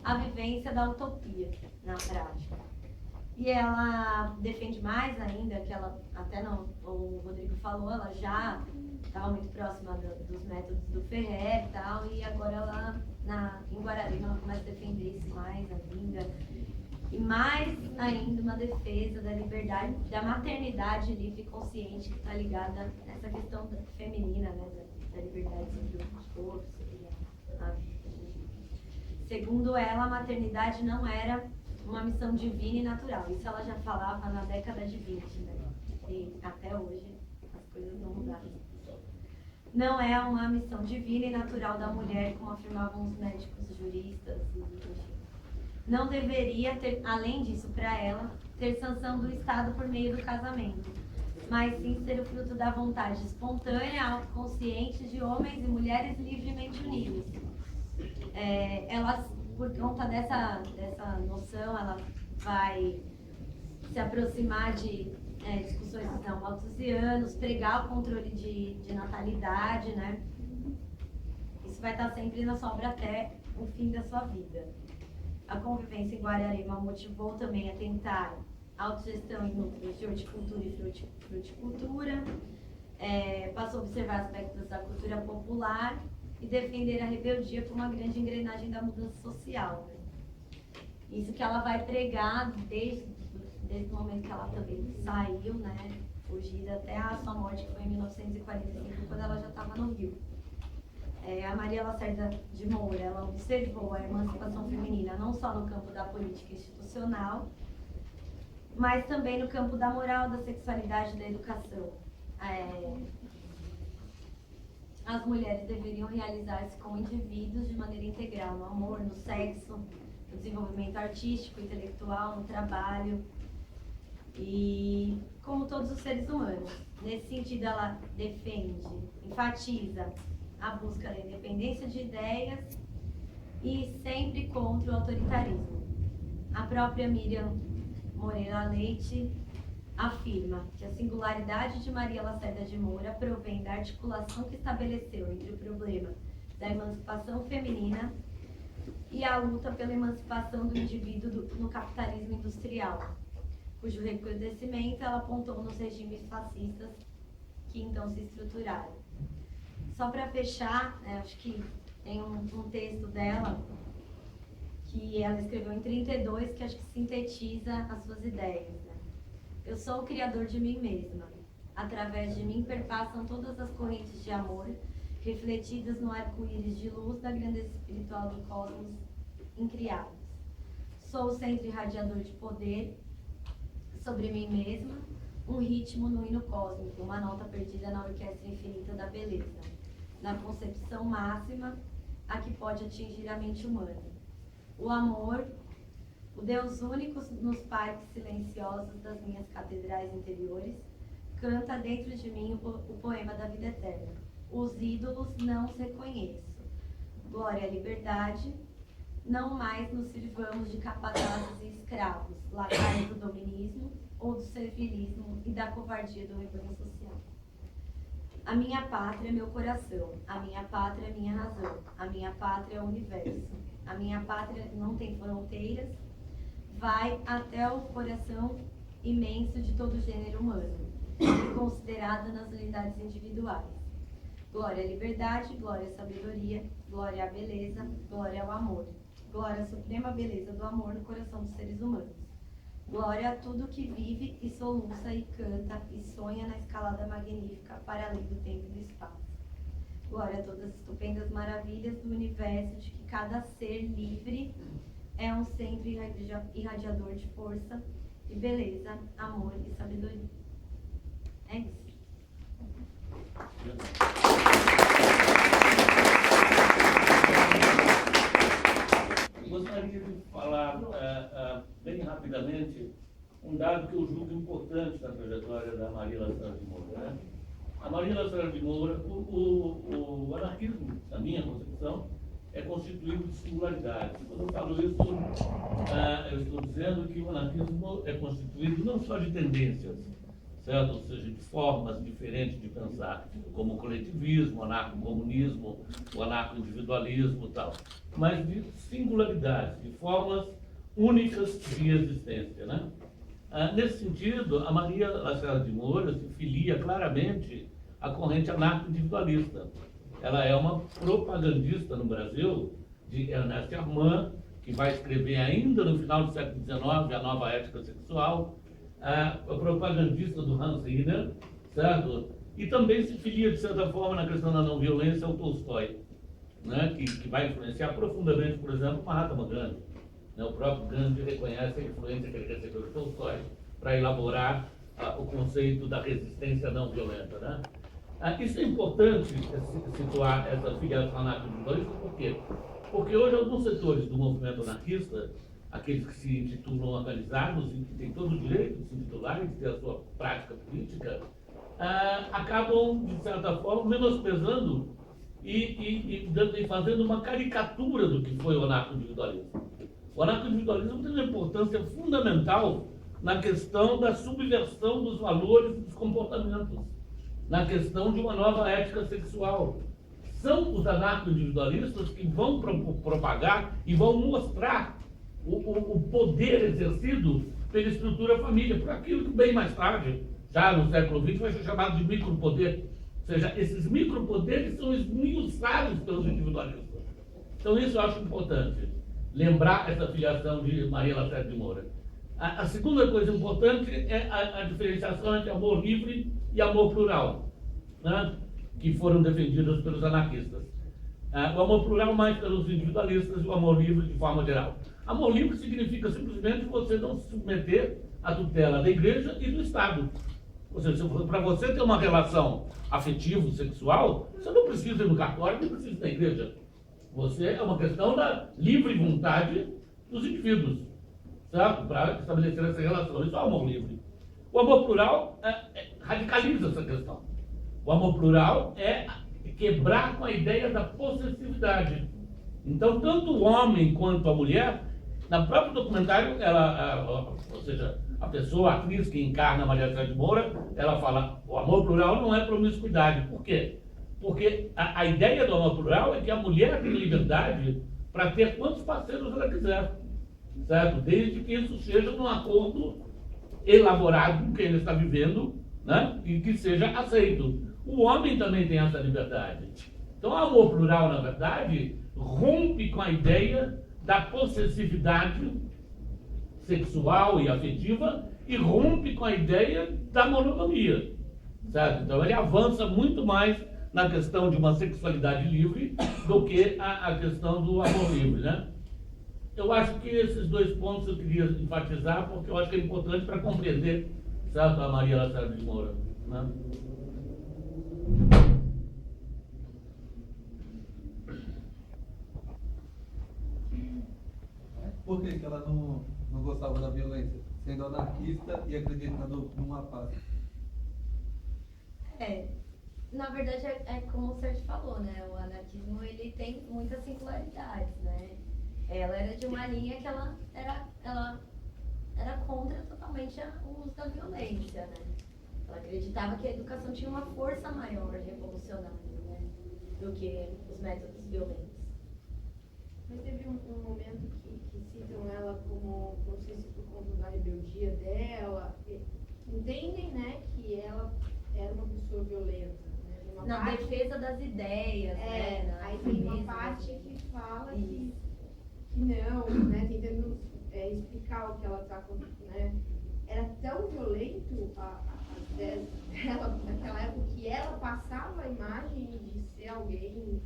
[SPEAKER 4] à vivência da utopia na prática. E ela defende mais ainda, que ela, até não, o Rodrigo falou, ela já estava muito próxima dos métodos do Ferrer e tal, e agora ela, em Guararema, ela começa a defender isso mais ainda. E mais ainda uma defesa da liberdade, da maternidade livre e consciente, que está ligada nessa questão feminina, né, da liberdade sobre o corpo, sobre a vida. Segundo ela, a maternidade não era uma missão divina e natural. Isso ela já falava na década de 20, né? E até hoje as coisas não mudaram. Não é uma missão divina e natural da mulher, como afirmavam os médicos, juristas, enfim. Não deveria ter, além disso, para ela, ter sanção do Estado por meio do casamento, mas sim ser o fruto da vontade espontânea, autoconsciente de homens e mulheres livremente unidos. Elas, por conta dessa noção, ela vai se aproximar de discussões dos malthusianos, pregar o controle de natalidade, né? Isso vai estar sempre na sua obra até o fim da sua vida. A convivência em Guararema motivou também a tentar autogestão em núcleos de horticultura e fruticultura, passou a observar aspectos da cultura popular e defender a rebeldia como uma grande engrenagem da mudança social. Né? Isso que ela vai pregar desde o momento que ela também saiu, né, fugida até a sua morte, que foi em 1945, quando ela já estava no Rio. A Maria Lacerda de Moura, ela observou a emancipação feminina não só no campo da política institucional, mas também no campo da moral, da sexualidade e da educação. As mulheres deveriam realizar-se como indivíduos de maneira integral, no amor, no sexo, no desenvolvimento artístico, intelectual, no trabalho, e como todos os seres humanos. Nesse sentido, ela defende, enfatiza a busca da independência de ideias e sempre contra o autoritarismo. A própria Miriam Moreira Leite afirma que a singularidade de Maria Lacerda de Moura provém da articulação que estabeleceu entre o problema da emancipação feminina e a luta pela emancipação do indivíduo no capitalismo industrial, cujo recrudescimento ela apontou nos regimes fascistas que então se estruturaram. Só para fechar, acho que tem um texto dela que ela escreveu em 32, que acho que sintetiza as suas ideias. Né? Eu sou o criador de mim mesma. Através de mim perpassam todas as correntes de amor, refletidas no arco-íris de luz da grandeza espiritual do cosmos incriados. Sou o centro irradiador de poder sobre mim mesma, um ritmo no hino cósmico, uma nota perdida na orquestra infinita da beleza, na concepção máxima a que pode atingir a mente humana. O amor, o Deus único nos parques silenciosos das minhas catedrais interiores, canta dentro de mim o poema da vida eterna. Os ídolos não os reconheço. Glória à liberdade, não mais nos sirvamos de capatazes e escravos, lacaios do dominismo, ou do servilismo e da covardia do rebanho social. A minha pátria é meu coração, a minha pátria é minha razão, a minha pátria é o universo, a minha pátria não tem fronteiras, vai até o coração imenso de todo o gênero humano, e considerada nas unidades individuais. Glória à liberdade, glória à sabedoria, glória à beleza, glória ao amor, glória à suprema beleza do amor no coração dos seres humanos. Glória a tudo que vive e soluça e canta e sonha na escalada magnífica para além do tempo e do espaço. Glória a todas as estupendas maravilhas do universo de que cada ser livre é um centro irradiador de força e beleza, amor e sabedoria. É isso.
[SPEAKER 5] Gostaria de falar bem rapidamente um dado que eu julgo importante na trajetória da Maria Lacerda de Moura. Né? A Maria Lacerda de Moura, o anarquismo, na minha concepção, é constituído de singularidades. Quando eu falo isso, eu estou dizendo que o anarquismo é constituído não só de tendências, certo? Ou seja, de formas diferentes de pensar, como o coletivismo, o anarcocomunismo, o anarco-individualismo e tal, mas de singularidades, de formas únicas de existência. Né? Nesse sentido, a Maria Lacerda de Moura se filia claramente à corrente anarco-individualista. Ela é uma propagandista no Brasil de Ernest Armand, que vai escrever ainda no final do século XIX a Nova Ética Sexual, a propagandista do Hans Hiner, certo? E também se filia, de certa forma, na questão da não violência ao Tolstói, né? que vai influenciar profundamente, por exemplo, Mahatma Gandhi. Né? O próprio Gandhi reconhece a influência que ele recebeu de Tolstói para elaborar o conceito da resistência não violenta. Né? Isso é importante situar essa filiação anarco-individualista, por quê? Porque hoje alguns setores do movimento anarquista, aqueles que se intitulam organizados e que têm todo o direito de se intitular e de ter a sua prática política, acabam, de certa forma, menosprezando e fazendo uma caricatura do que foi o anarco-individualismo. O anarco-individualismo tem uma importância fundamental na questão da subversão dos valores e dos comportamentos, na questão de uma nova ética sexual. São os anarco-individualistas que vão propagar e vão mostrar o poder exercido pela estrutura família, por aquilo que bem mais tarde, já no século XX, vai ser chamado de micropoder. Ou seja, esses micropoderes são esmiuçados pelos individualistas. Então isso eu acho importante, lembrar essa filiação de Maria Lacerda de Moura. A segunda coisa importante é a diferenciação entre amor livre e amor plural, né? Que foram defendidas pelos anarquistas. O amor plural mais pelos individualistas e o amor livre de forma geral. Amor livre significa simplesmente você não se submeter à tutela da igreja e do Estado. Ou seja, para você ter uma relação afetivo-sexual, você não precisa ir no cartório, nem precisa ir na igreja. Você é uma questão da livre vontade dos indivíduos, certo? Para estabelecer essa relação. Isso é o amor livre. O amor plural radicaliza essa questão. O amor plural é quebrar com a ideia da possessividade. Então, tanto o homem quanto a mulher, no próprio documentário, ou seja, a pessoa, a atriz que encarna Maria Lacerda de Moura, ela fala, o amor plural não é promiscuidade. Por quê? Porque a ideia do amor plural é que a mulher tem liberdade para ter quantos parceiros ela quiser, certo? Desde que isso seja num acordo elaborado com quem ele está vivendo, né? E que seja aceito. O homem também tem essa liberdade. Então, o amor plural, na verdade, rompe com a ideia da possessividade sexual e afetiva e rompe com a ideia da monogamia, certo? Então, ele avança muito mais na questão de uma sexualidade livre do que a questão do amor livre, né? Eu acho que esses dois pontos eu queria enfatizar porque eu acho que é importante para compreender, certo, a Maria Lacerda de Moura, né?
[SPEAKER 2] Por que ela não gostava da violência, sendo anarquista e acreditando numa paz?
[SPEAKER 4] Na verdade é como o Sérgio falou, né? O anarquismo ele tem muitas singularidades, né? Ela era de uma linha que ela era contra totalmente o uso da violência, né? Ela acreditava que a educação tinha uma força maior revolucionária, né? Do que os métodos violentos.
[SPEAKER 6] Mas teve um momento que citam ela como, não sei se por conta da rebeldia dela, entendem, né, que ela era uma pessoa violenta. Né? Uma
[SPEAKER 4] Na
[SPEAKER 6] parte,
[SPEAKER 4] defesa das ideias, né?
[SPEAKER 6] aí tem uma
[SPEAKER 4] defesa
[SPEAKER 6] parte
[SPEAKER 4] das-
[SPEAKER 6] que fala
[SPEAKER 4] Isso.
[SPEAKER 6] que não, né, tentando explicar o que ela está, né, era tão violento as ideias dela naquela época que ela passava a imagem de ser alguém.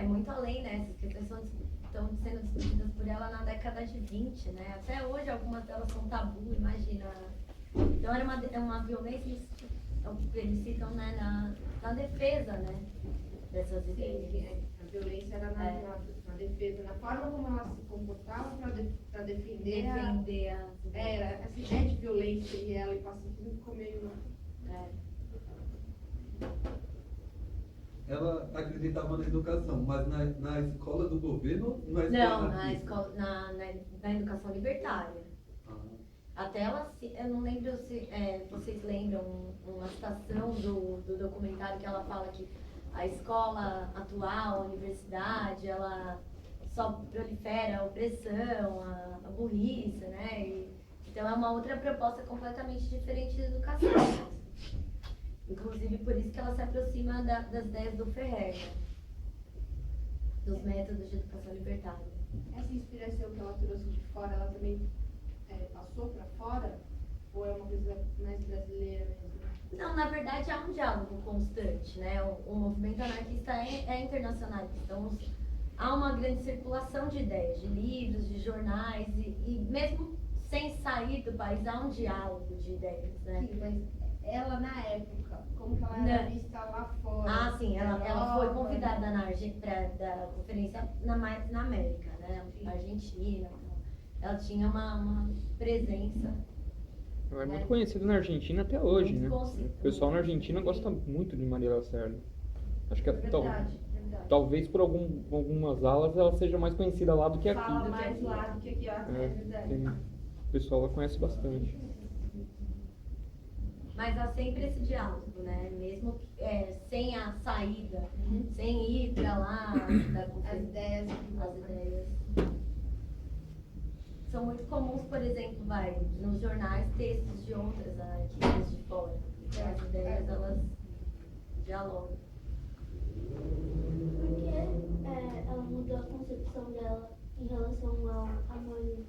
[SPEAKER 4] Muito além, né? Essas questões estão sendo discutidas por ela na década de 20, né? Até hoje algumas delas são tabu, imagina. Então era uma violência, eles citam, né, na defesa, né? Dessas ideias.
[SPEAKER 6] Sim, a violência era na defesa, na forma como ela se comportava para defender
[SPEAKER 4] Defender as
[SPEAKER 6] era essa ideia de violência e ela e pacifismo ficou meio.
[SPEAKER 7] Ela acreditava na educação, mas na escola do governo, na escola
[SPEAKER 4] Não,
[SPEAKER 7] anarquista?
[SPEAKER 4] na educação libertária.
[SPEAKER 7] Ah.
[SPEAKER 4] Até ela, eu não lembro se vocês lembram uma citação do documentário que ela fala que a escola atual, a universidade, ela só prolifera a opressão, a burrice, né? Então é uma outra proposta completamente diferente de educação. Inclusive por isso que ela se aproxima das ideias do Ferrer, né? Dos métodos de educação libertária.
[SPEAKER 6] Essa inspiração que ela trouxe de fora, ela também passou para fora? Ou é uma coisa mais brasileira mesmo?
[SPEAKER 4] Não, na verdade há um diálogo constante, né? O movimento anarquista é internacionalista, então há uma grande circulação de ideias, de livros, de jornais, e mesmo sem sair do país há um diálogo de ideias, né?
[SPEAKER 6] Sim, mas ela na época, como que ela era vista lá fora?
[SPEAKER 4] Ah, sim, ela foi
[SPEAKER 6] Europa,
[SPEAKER 4] convidada para da conferência na América, né?
[SPEAKER 6] Sim.
[SPEAKER 4] Na Argentina. Ela tinha uma presença.
[SPEAKER 3] Ela é muito conhecida na Argentina até hoje,
[SPEAKER 4] Muito
[SPEAKER 3] né?
[SPEAKER 4] conhecida.
[SPEAKER 3] O pessoal na Argentina gosta muito de Maria Lacerda. Acho que
[SPEAKER 6] Verdade.
[SPEAKER 3] talvez por algumas alas ela seja mais conhecida lá do que aqui.
[SPEAKER 6] Fala mais lá do que aqui, é verdade.
[SPEAKER 3] O pessoal ela conhece bastante.
[SPEAKER 4] Mas há sempre esse diálogo, né? Mesmo sem a saída,
[SPEAKER 6] Uhum.
[SPEAKER 4] sem ir para lá da
[SPEAKER 6] As
[SPEAKER 4] conferência.
[SPEAKER 6] ideias.
[SPEAKER 4] As ideias. São muito comuns, por exemplo, nos jornais, textos de outras anarquistas de fora. Então, as ideias, elas dialogam.
[SPEAKER 8] Por que ela mudou a concepção dela em relação à mãe?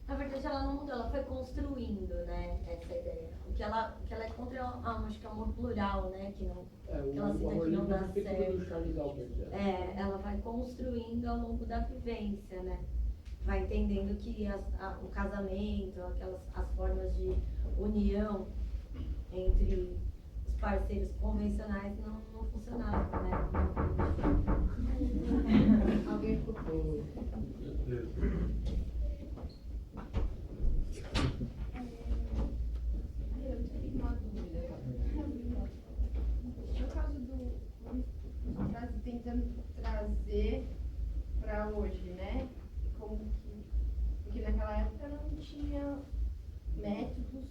[SPEAKER 4] Na verdade, ela não mudou, ela foi construindo, né, essa ideia. O que ela é contra, acho que é amor plural, né, que ela cita que não dá certo.
[SPEAKER 2] do Charles Albert. né?
[SPEAKER 4] Ela vai construindo ao longo da vivência, né? Vai entendendo que o casamento, as formas de união entre os parceiros convencionais não funcionavam, né?
[SPEAKER 6] Alguém colocou. Eu tenho uma dúvida. No caso tentando trazer para hoje, né? Porque naquela época não tinha métodos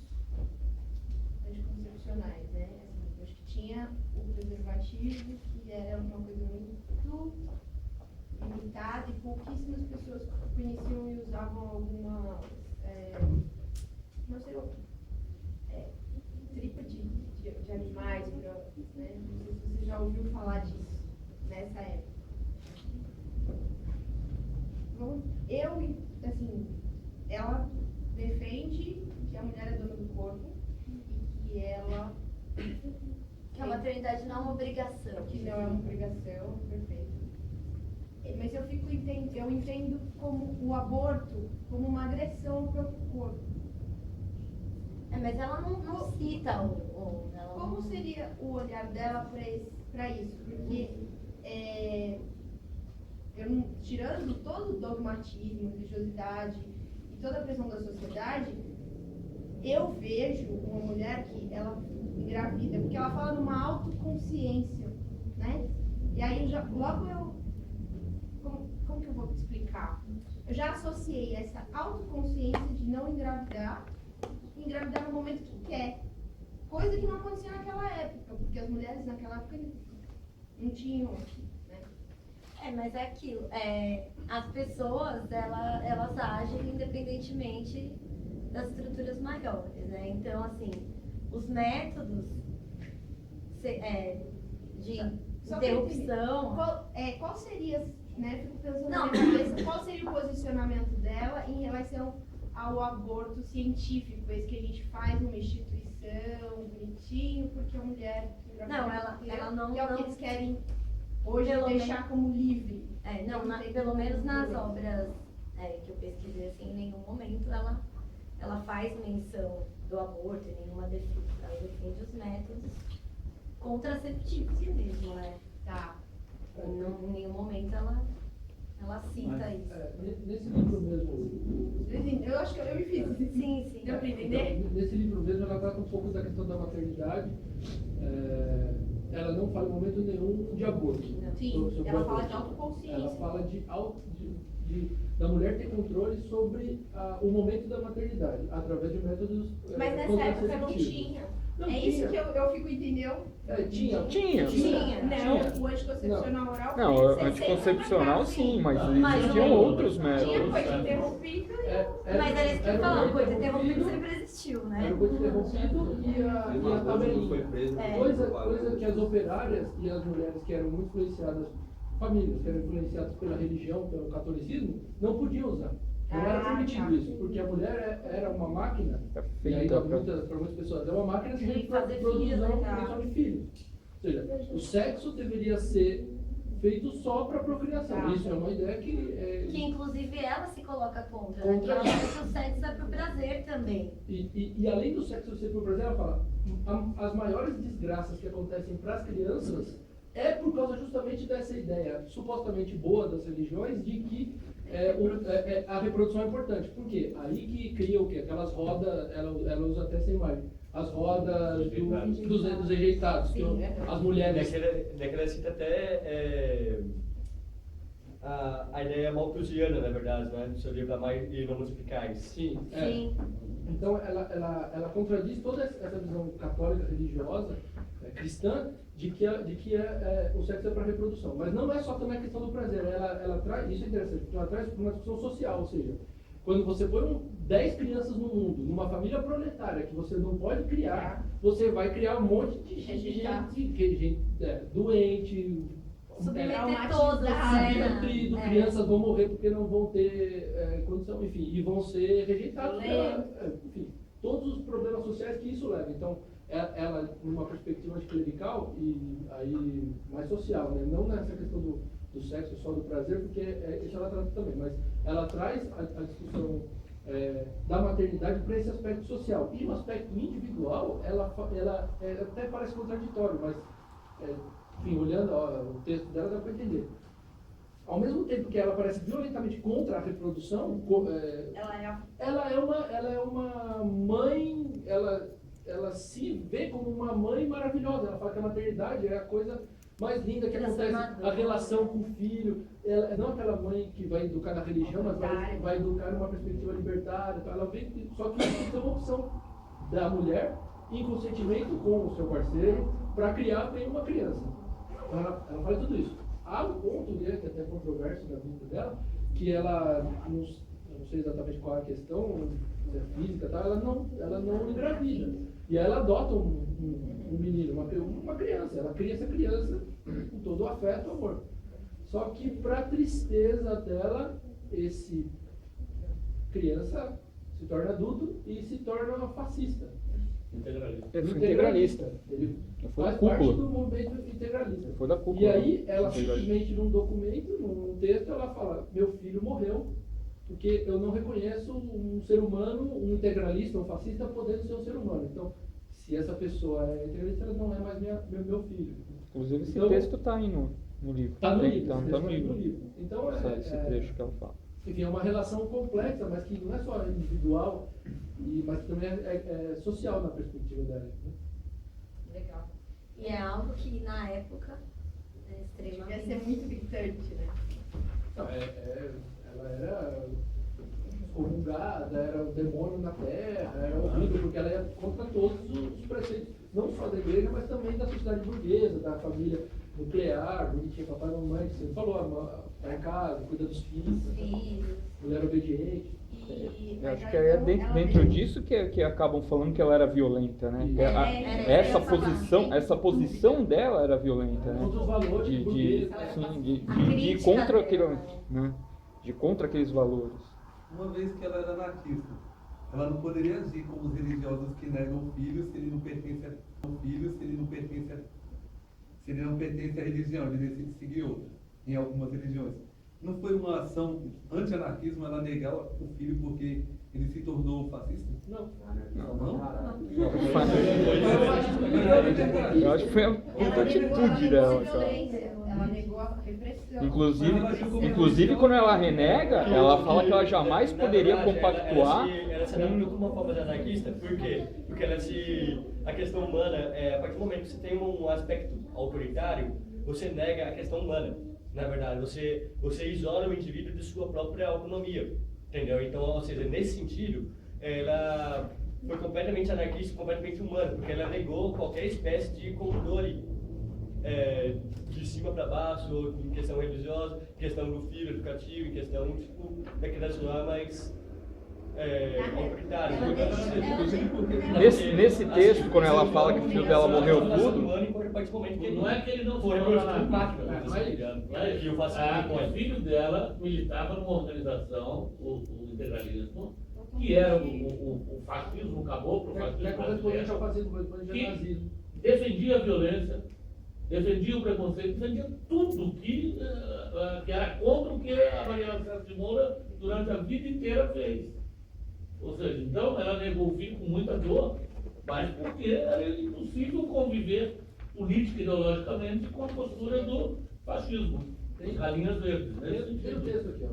[SPEAKER 6] anticoncepcionais, né? Assim, acho que tinha o preservativo, que era uma coisa muito limitada e pouquíssimas pessoas conheciam e usavam alguma, não sei, tripa de animais, né? Não sei se você já ouviu falar disso nessa época. Ela defende que a mulher é dona do corpo e que ela...
[SPEAKER 4] Que a maternidade não é uma obrigação.
[SPEAKER 6] Que não é uma obrigação, perfeito. Mas eu entendo como o aborto como uma agressão ao próprio corpo.
[SPEAKER 4] Mas ela não cita ela
[SPEAKER 6] Como
[SPEAKER 4] não-
[SPEAKER 6] seria o olhar dela para isso? Porque, tirando todo o dogmatismo, religiosidade e toda a pressão da sociedade, eu vejo uma mulher que ela engravida, porque ela fala numa autoconsciência, né? E aí como que que eu vou explicar? Eu já associei essa autoconsciência de não engravidar no momento que quer. Coisa que não acontecia naquela época, porque as mulheres naquela época não tinham, né?
[SPEAKER 4] Mas é aquilo. As pessoas, elas agem independentemente das estruturas maiores, né? Então, assim, os métodos de
[SPEAKER 6] Só pra eu
[SPEAKER 4] interrupção...
[SPEAKER 6] Qual seria, né? Fico pensando
[SPEAKER 4] Não.
[SPEAKER 6] na minha cabeça, qual seria o posicionamento dela em relação ao aborto científico, esse que a gente faz numa instituição, bonitinho, porque a mulher
[SPEAKER 4] Não, ela não...
[SPEAKER 6] que é o que eles querem hoje
[SPEAKER 4] Pelo
[SPEAKER 6] deixar como livre.
[SPEAKER 4] Pelo menos nas obras que eu pesquisei, assim, em nenhum momento ela faz menção do aborto, em nenhuma defesa. Ela defende os métodos contraceptivos mesmo, né?
[SPEAKER 6] Tá.
[SPEAKER 4] Em nenhum momento ela cita isso.
[SPEAKER 2] Nesse livro mesmo,
[SPEAKER 6] Eu acho que eu me fiz.
[SPEAKER 4] Sim.
[SPEAKER 6] Deu pra entender?
[SPEAKER 2] então, nesse livro mesmo, ela trata um pouco da questão da maternidade. Ela não fala em momento nenhum de aborto.
[SPEAKER 6] Sim,
[SPEAKER 2] sobre
[SPEAKER 6] ela
[SPEAKER 2] aborto.
[SPEAKER 6] fala de autoconsciência.
[SPEAKER 2] Ela fala da mulher ter controle sobre o momento da maternidade, através de métodos
[SPEAKER 6] Mas nessa época não
[SPEAKER 2] contraceptivos.
[SPEAKER 6] tinha.
[SPEAKER 2] Não
[SPEAKER 6] É
[SPEAKER 2] tinha.
[SPEAKER 6] isso que eu fico entendendo.
[SPEAKER 2] Tinha.
[SPEAKER 6] Não, o anticoncepcional oral.
[SPEAKER 3] Não,
[SPEAKER 6] foi
[SPEAKER 3] anticoncepcional sim, mas
[SPEAKER 4] Mas
[SPEAKER 3] existiam
[SPEAKER 4] não-
[SPEAKER 3] outros
[SPEAKER 6] Tinha,
[SPEAKER 3] métodos.
[SPEAKER 6] foi interrompido.
[SPEAKER 4] Mas era isso que eu ia falar, o coito interrompido sempre existiu, né?
[SPEAKER 2] Era o coito interrompido e a tabelinha. Coisa que as operárias e as mulheres que eram muito influenciadas, famílias que eram influenciadas pela religião, pelo catolicismo, não podiam usar. Não era permitido isso, porque a mulher era uma máquina, e aí para muitas pessoas é uma máquina que
[SPEAKER 4] De fazer
[SPEAKER 2] produzir
[SPEAKER 4] filhos,
[SPEAKER 2] uma
[SPEAKER 4] né?
[SPEAKER 2] produção de filhos. Ou seja, o sexo deveria ser feito só para procriação.
[SPEAKER 6] Tá.
[SPEAKER 2] Isso é uma ideia que
[SPEAKER 4] Que inclusive ela se coloca contra, né?
[SPEAKER 2] Contra
[SPEAKER 4] Que ela
[SPEAKER 2] isso.
[SPEAKER 4] acha que o sexo é pro prazer também.
[SPEAKER 2] E além do sexo ser por prazer, ela fala, as maiores desgraças que acontecem para as crianças é por causa justamente dessa ideia supostamente boa das religiões de que a reprodução é importante. Por quê? Aí que cria o quê? Aquelas rodas, ela usa até essa imagem, as rodas dos rejeitados, que as mulheres...
[SPEAKER 9] Daquela cita até a ideia malthusiana, na verdade, né? Do seu livro A Mais e Vamos Eficaz.
[SPEAKER 2] Sim.
[SPEAKER 4] Sim.
[SPEAKER 2] Então ela contradiz toda essa visão católica, religiosa, cristã, de que o sexo é para reprodução. Mas não é só também a questão do prazer. Ela traz, isso é interessante, porque ela traz uma discussão social, ou seja, quando você põe 10 crianças no mundo, numa família proletária que você não pode criar, você vai criar um monte de gente doente,
[SPEAKER 4] Submeter todos, né?
[SPEAKER 2] desnutrido, crianças vão morrer porque não vão ter condição, enfim, e vão ser rejeitados. Enfim, todos os problemas sociais que isso leva. Então, ela, numa perspectiva anticlerical e aí mais social, né? Não nessa questão do sexo, só do prazer, porque isso ela trata também, mas ela traz a discussão da maternidade para esse aspecto social. E o aspecto individual, ela até parece contraditório, mas, enfim, olhando o texto dela, dá para entender. Ao mesmo tempo que ela parece violentamente contra a reprodução, ela é uma mãe, ela se vê como uma mãe maravilhosa. Ela fala que a maternidade é a coisa mais linda que acontece, a relação com o filho. Ela não é aquela mãe que vai educar na religião, mas vai educar numa perspectiva libertária. Então ela vê só que isso é uma opção da mulher, em consentimento com o seu parceiro, para criar bem uma criança. Então ela fala tudo isso. Há um ponto dele, que é até controverso na vida dela, que ela, não sei exatamente qual é a questão, se é física, tá? ela não engravida. E ela adota um menino, uma criança. Ela cria essa criança com todo o afeto e amor. Só que, para tristeza dela, esse criança se torna adulto e se torna fascista.
[SPEAKER 5] Integralista.
[SPEAKER 2] Ele
[SPEAKER 3] Foi
[SPEAKER 2] faz
[SPEAKER 3] da
[SPEAKER 2] parte
[SPEAKER 3] cúpula.
[SPEAKER 2] do movimento integralista.
[SPEAKER 3] Foi da cúpula.
[SPEAKER 2] E aí, ela simplesmente, num documento, num texto, ela fala: meu filho morreu porque eu não reconheço um ser humano, um integralista, um fascista, podendo ser um ser humano. Então, se essa pessoa é integralista, ela não é mais meu filho.
[SPEAKER 3] Inclusive, esse
[SPEAKER 2] Então,
[SPEAKER 3] texto está aí no livro.
[SPEAKER 2] Está no livro.
[SPEAKER 3] Tá no livro.
[SPEAKER 2] Então,
[SPEAKER 3] Esse trecho que ela fala.
[SPEAKER 2] enfim, é uma relação complexa, mas que não é só individual, mas que também é social na perspectiva dela. Né?
[SPEAKER 6] Legal.
[SPEAKER 4] E é algo que na época é
[SPEAKER 6] Devia
[SPEAKER 4] extremamente...
[SPEAKER 6] ser muito gritante, né?
[SPEAKER 2] Não, ela era excomungada, era o demônio na terra, era horrível, porque ela ia contra todos os preceitos, não só da igreja, mas também da sociedade burguesa, da família nuclear, bonitinha, papai e mamãe, que você falou, tá em casa, cuida dos filhos, mulher obediente.
[SPEAKER 3] Eu acho que é dentro disso que acabam falando que ela era violenta, né? Essa posição dela era violenta, né?
[SPEAKER 2] Contra os valores burgueses.
[SPEAKER 3] De ir contra aquilo, né? De contra aqueles valores.
[SPEAKER 7] Uma vez que ela era anarquista, ela não poderia agir como os religiosos que negam filhos se ele não pertence à religião, ele decide seguir outra, em algumas religiões. Não foi uma ação anti-anarquismo ela negar o filho porque ele se tornou fascista?
[SPEAKER 2] Não.
[SPEAKER 3] Eu acho que foi a puta atitude dela, cara.
[SPEAKER 6] Ela negou a repressão.
[SPEAKER 3] Inclusive, quando ela renega, ela fala que ela jamais poderia compactuar.
[SPEAKER 9] Ela se adaptou como uma forma de anarquista, por quê? Porque a questão humana, a partir do momento que você tem um aspecto autoritário, você nega a questão humana. Na verdade, você isola o indivíduo de sua própria autonomia, entendeu? Então, ou seja, nesse sentido, ela foi completamente anarquista, completamente humana, porque ela negou qualquer espécie de controle de cima para baixo, em questão religiosa, questão do filho educativo, em questão daquela situação mais autoritária.
[SPEAKER 3] Nesse texto, quando ela fala que o filho dela morreu tudo,
[SPEAKER 5] Não é que ele não
[SPEAKER 9] foi
[SPEAKER 5] foi
[SPEAKER 9] reproduzido máquina,
[SPEAKER 5] que o filho dela militava numa organização, o integralismo, que era o fascismo, o caboclo, o fascismo que defendia a violência, defendia o preconceito, defendia tudo que era contra o que a Maria Lacerda de Moura durante a vida inteira fez. Ou seja, então ela negou o filho com muita dor, mas porque era impossível conviver política e ideologicamente com a postura do fascismo. Tem galinhas verdes.
[SPEAKER 2] Tem o texto aqui, ó.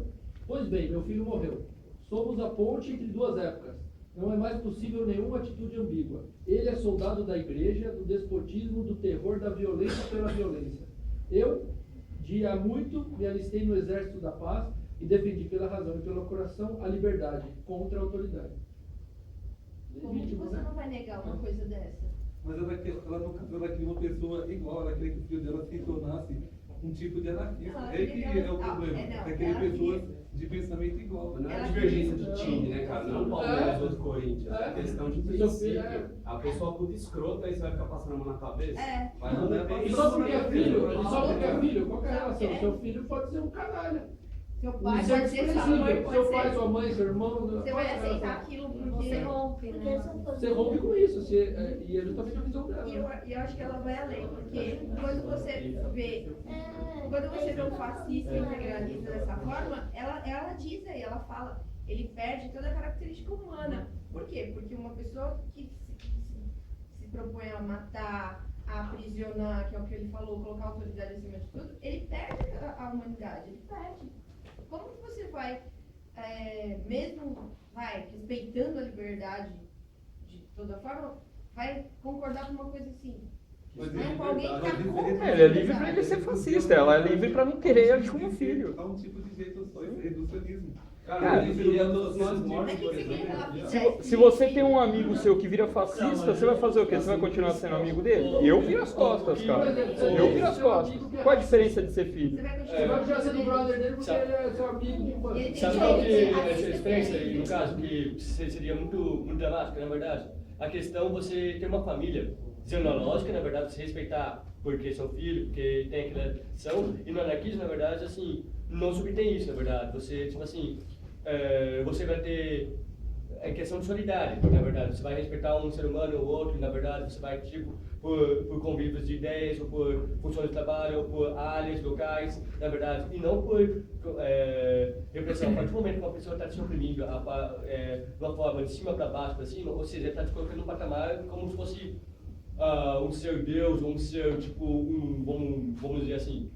[SPEAKER 2] Pois bem, meu filho morreu. Somos a ponte entre duas épocas. Não é mais possível nenhuma atitude ambígua. Ele é soldado da igreja, do despotismo, do terror, da violência pela violência. Eu, de há muito, me alistei no exército da paz e defendi pela razão e pelo coração a liberdade contra a autoridade.
[SPEAKER 6] Como que você não vai negar uma coisa dessa?
[SPEAKER 7] Mas ela queria uma pessoa igual, ela queria que o filho dela se tornasse um tipo de anarquista. É que é o problema. É querer pessoas de pensamento igual.
[SPEAKER 10] Não é a divergência do time, né, cara? Não o Palmeiras ou do Corinthians. É questão de princípio. A pessoa puta escrota, aí você vai ficar passando a mão na cabeça? Vai não é
[SPEAKER 2] E só porque é filho, qual que é a relação? Seu filho pode ser um canalha.
[SPEAKER 6] Seu pai pode ser sua mãe,
[SPEAKER 2] seu pai, sua mãe, seu irmão.
[SPEAKER 6] Você vai aceitar aquilo porque
[SPEAKER 4] Você rompe, né?
[SPEAKER 2] Você rompe com isso, e é justamente a visão dela.
[SPEAKER 6] E eu acho que ela vai além, porque quando você vê um fascista integralista dessa forma, ela diz aí, ela fala, ele perde toda a característica humana. Por quê? Porque uma pessoa que se propõe a matar, a aprisionar, que é o que ele falou, colocar a autoridade acima de tudo, ele perde a humanidade, ele perde. Como que você vai, mesmo respeitando a liberdade de toda forma, vai concordar com uma coisa assim? Com alguém que tá contra
[SPEAKER 3] ele é livre para ele ser fascista, ela é livre para não querer ele como filho.
[SPEAKER 7] É um tipo de jeito só, isso é reducionismo.
[SPEAKER 10] Cara, ele viria todos nós mortos, por exemplo.
[SPEAKER 3] Se você tem um amigo seu que vira fascista, você vai fazer o quê? Você vai continuar sendo amigo dele? Eu viro as costas, cara. Eu viro as costas. Qual a diferença de ser filho?
[SPEAKER 2] Você vai continuar sendo brother dele porque ele é seu amigo de infância.
[SPEAKER 9] Sabe qual que é a diferença aí, no caso, que seria muito dramática, na verdade? A questão você ter uma família genealógica, na verdade, você respeitar porque são filho, porque tem aquela tradição, e no anarquismo, na verdade, assim, não subtém isso, na verdade. Você, tipo assim, você vai ter questão de solidária, na verdade. Você vai respeitar um ser humano ou outro, na verdade, você vai, tipo, por convívios de ideias, ou por funções de trabalho, ou por áreas locais, na verdade, e não por repressão. A partir do momento que uma pessoa está te oprimindo de uma forma de cima para baixo, para cima, ou seja, está te colocando num patamar como se fosse um ser Deus, ou um ser, tipo, vamos dizer assim,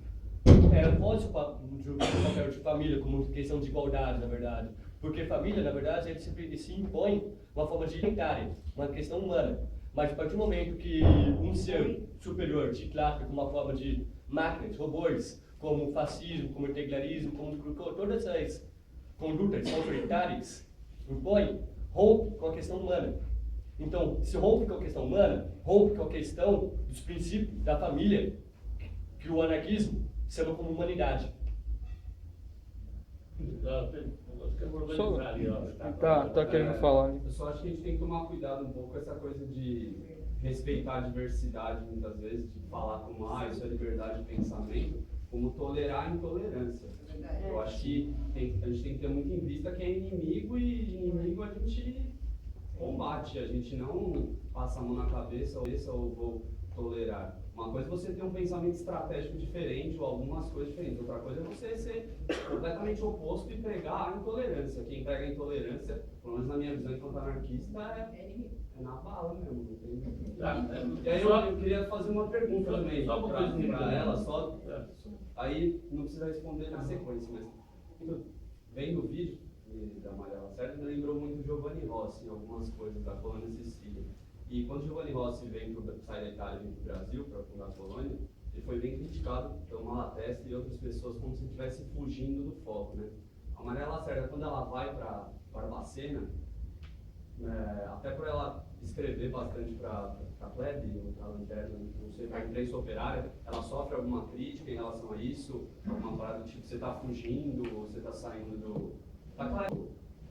[SPEAKER 9] não pode ser papel de família como questão de igualdade, na verdade. Porque família, na verdade, ele se impõe uma forma de identitária, uma questão humana. Mas a partir do momento que um ser superior te trata como uma forma de máquinas, robôs, como fascismo, como integralismo, como todas essas condutas autoritárias impõem, rompe com a questão humana. Então, se rompe com a questão humana, rompe com a questão dos princípios da família, que o anarquismo chama como humanidade.
[SPEAKER 3] Tá querendo falar.
[SPEAKER 10] Eu só acho que a gente tem que tomar cuidado um pouco com essa coisa de respeitar a diversidade, muitas vezes, de falar como, isso é liberdade de pensamento, como tolerar a intolerância. Eu acho que a gente tem que ter muito em vista que é inimigo, e inimigo a gente combate, a gente não passa a mão na cabeça ou vou tolerar. Uma coisa é você ter um pensamento estratégico diferente ou algumas coisas diferentes. Outra coisa é você ser completamente oposto e pregar a intolerância. Quem prega a intolerância, pelo menos na minha visão enquanto anarquista, é na bala mesmo. Não tem... E aí eu queria fazer uma pergunta também para ela, só. Aí não precisa responder na sequência, mas vendo o vídeo da Maria Lacerda, me lembrou muito o Giovanni Rossi em algumas coisas da Colônia Sicília. E quando Giovanni Rossi sai da Itália e vem para o Brasil para fundar a colônia, ele foi bem criticado pelo Malatesta e outras pessoas como se estivesse fugindo do foco, né? A Maria Lacerda, quando ela vai para Barbacena, até por ela escrever bastante para a Plebe, para a Lanterna, não sei, para a imprensa operária, ela sofre alguma crítica em relação a isso? Alguma parada do tipo, você está fugindo, ou você está saindo do...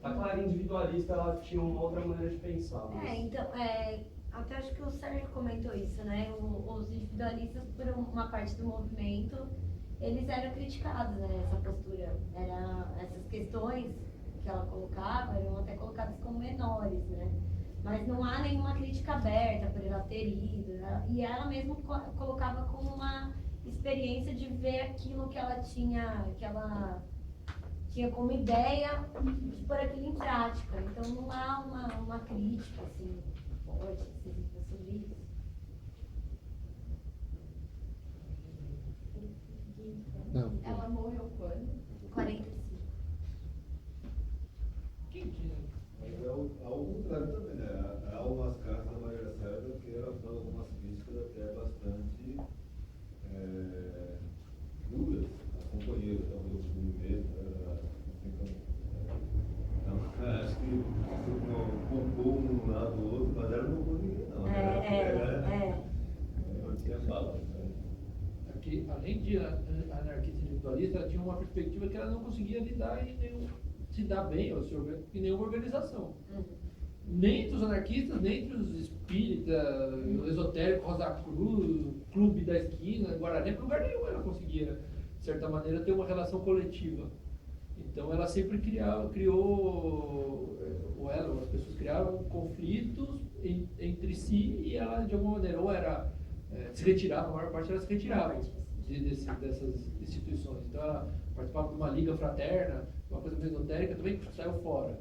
[SPEAKER 10] A Clara individualista, ela tinha uma outra maneira de pensar. Mas...
[SPEAKER 4] Então, até acho que o Sérgio comentou isso, né? Os individualistas, por uma parte do movimento, eles eram criticados, né? Essa postura. Essas questões que ela colocava eram até colocadas como menores, né? Mas não há nenhuma crítica aberta por ela ter ido. E ela mesma colocava como uma experiência de ver aquilo que ela tinha como ideia de pôr aquilo em prática. Então não há uma crítica assim, forte, decisiva sobre isso.
[SPEAKER 2] Não.
[SPEAKER 6] Ela morreu quando?
[SPEAKER 4] 45.
[SPEAKER 2] Quem tinha?
[SPEAKER 11] Mas ao contrário também, né? Há umas cartas da Maria Lacerda que ela fala algumas críticas até bastante duras às companheiras, talvez o movimento. Então, acho que compôs um lado ou outro, mas ela não compôs ninguém, não. Não tinha fala.
[SPEAKER 2] Aqui, além de anarquista individualista, ela tinha uma perspectiva que ela não conseguia lidar se dar bem em nenhuma organização. Nem entre os anarquistas, nem entre os espíritas, o esotérico, Rosa Cruz, Clube da Esquina, Guarani, em lugar nenhum ela conseguia, de certa maneira, ter uma relação coletiva. Então ela sempre as pessoas criaram conflitos entre si e ela, de alguma maneira, ou era se retirava, a maior parte ela se retirava dessas instituições. Então ela participava de uma liga fraterna, uma coisa meio esotérica, também saiu fora.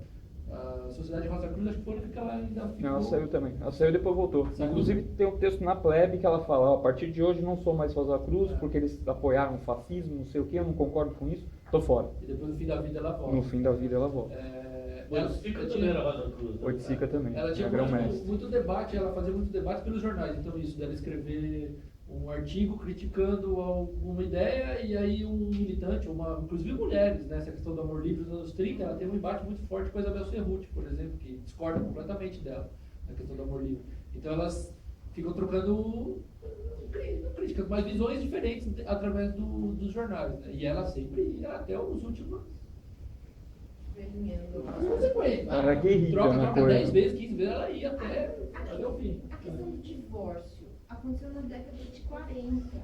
[SPEAKER 2] A Sociedade Rosa Cruz, acho que foi a única que ela ainda ficou.
[SPEAKER 3] Não, ela saiu também. Ela saiu e depois voltou. Inclusive tem um texto na Plebe que ela fala, a partir de hoje não sou mais Rosa Cruz, porque eles apoiaram o fascismo, não sei o que, eu não concordo com isso, tô fora.
[SPEAKER 2] E depois no fim da vida ela volta.
[SPEAKER 3] No fim da vida ela volta.
[SPEAKER 5] Oiticica também era Rosa Cruz.
[SPEAKER 3] Oiticica também.
[SPEAKER 2] Ela tinha muito debate, ela fazia muito debate pelos jornais, então isso dela escrever um artigo criticando alguma ideia e aí um militante, inclusive mulheres, né, essa questão do amor livre nos anos 30, ela tem um embate muito forte com a Isabel Cerruti, por exemplo, que discorda completamente dela, na questão do amor livre. Então elas ficam trocando críticas, mas visões diferentes através dos jornais, né? E ela sempre ia até os últimos consequências.
[SPEAKER 3] Era guerrilha na
[SPEAKER 2] troca
[SPEAKER 3] coisa.
[SPEAKER 2] 10 vezes, 15 vezes, ela ia até o fim.
[SPEAKER 6] A questão do divórcio aconteceu na década de 40.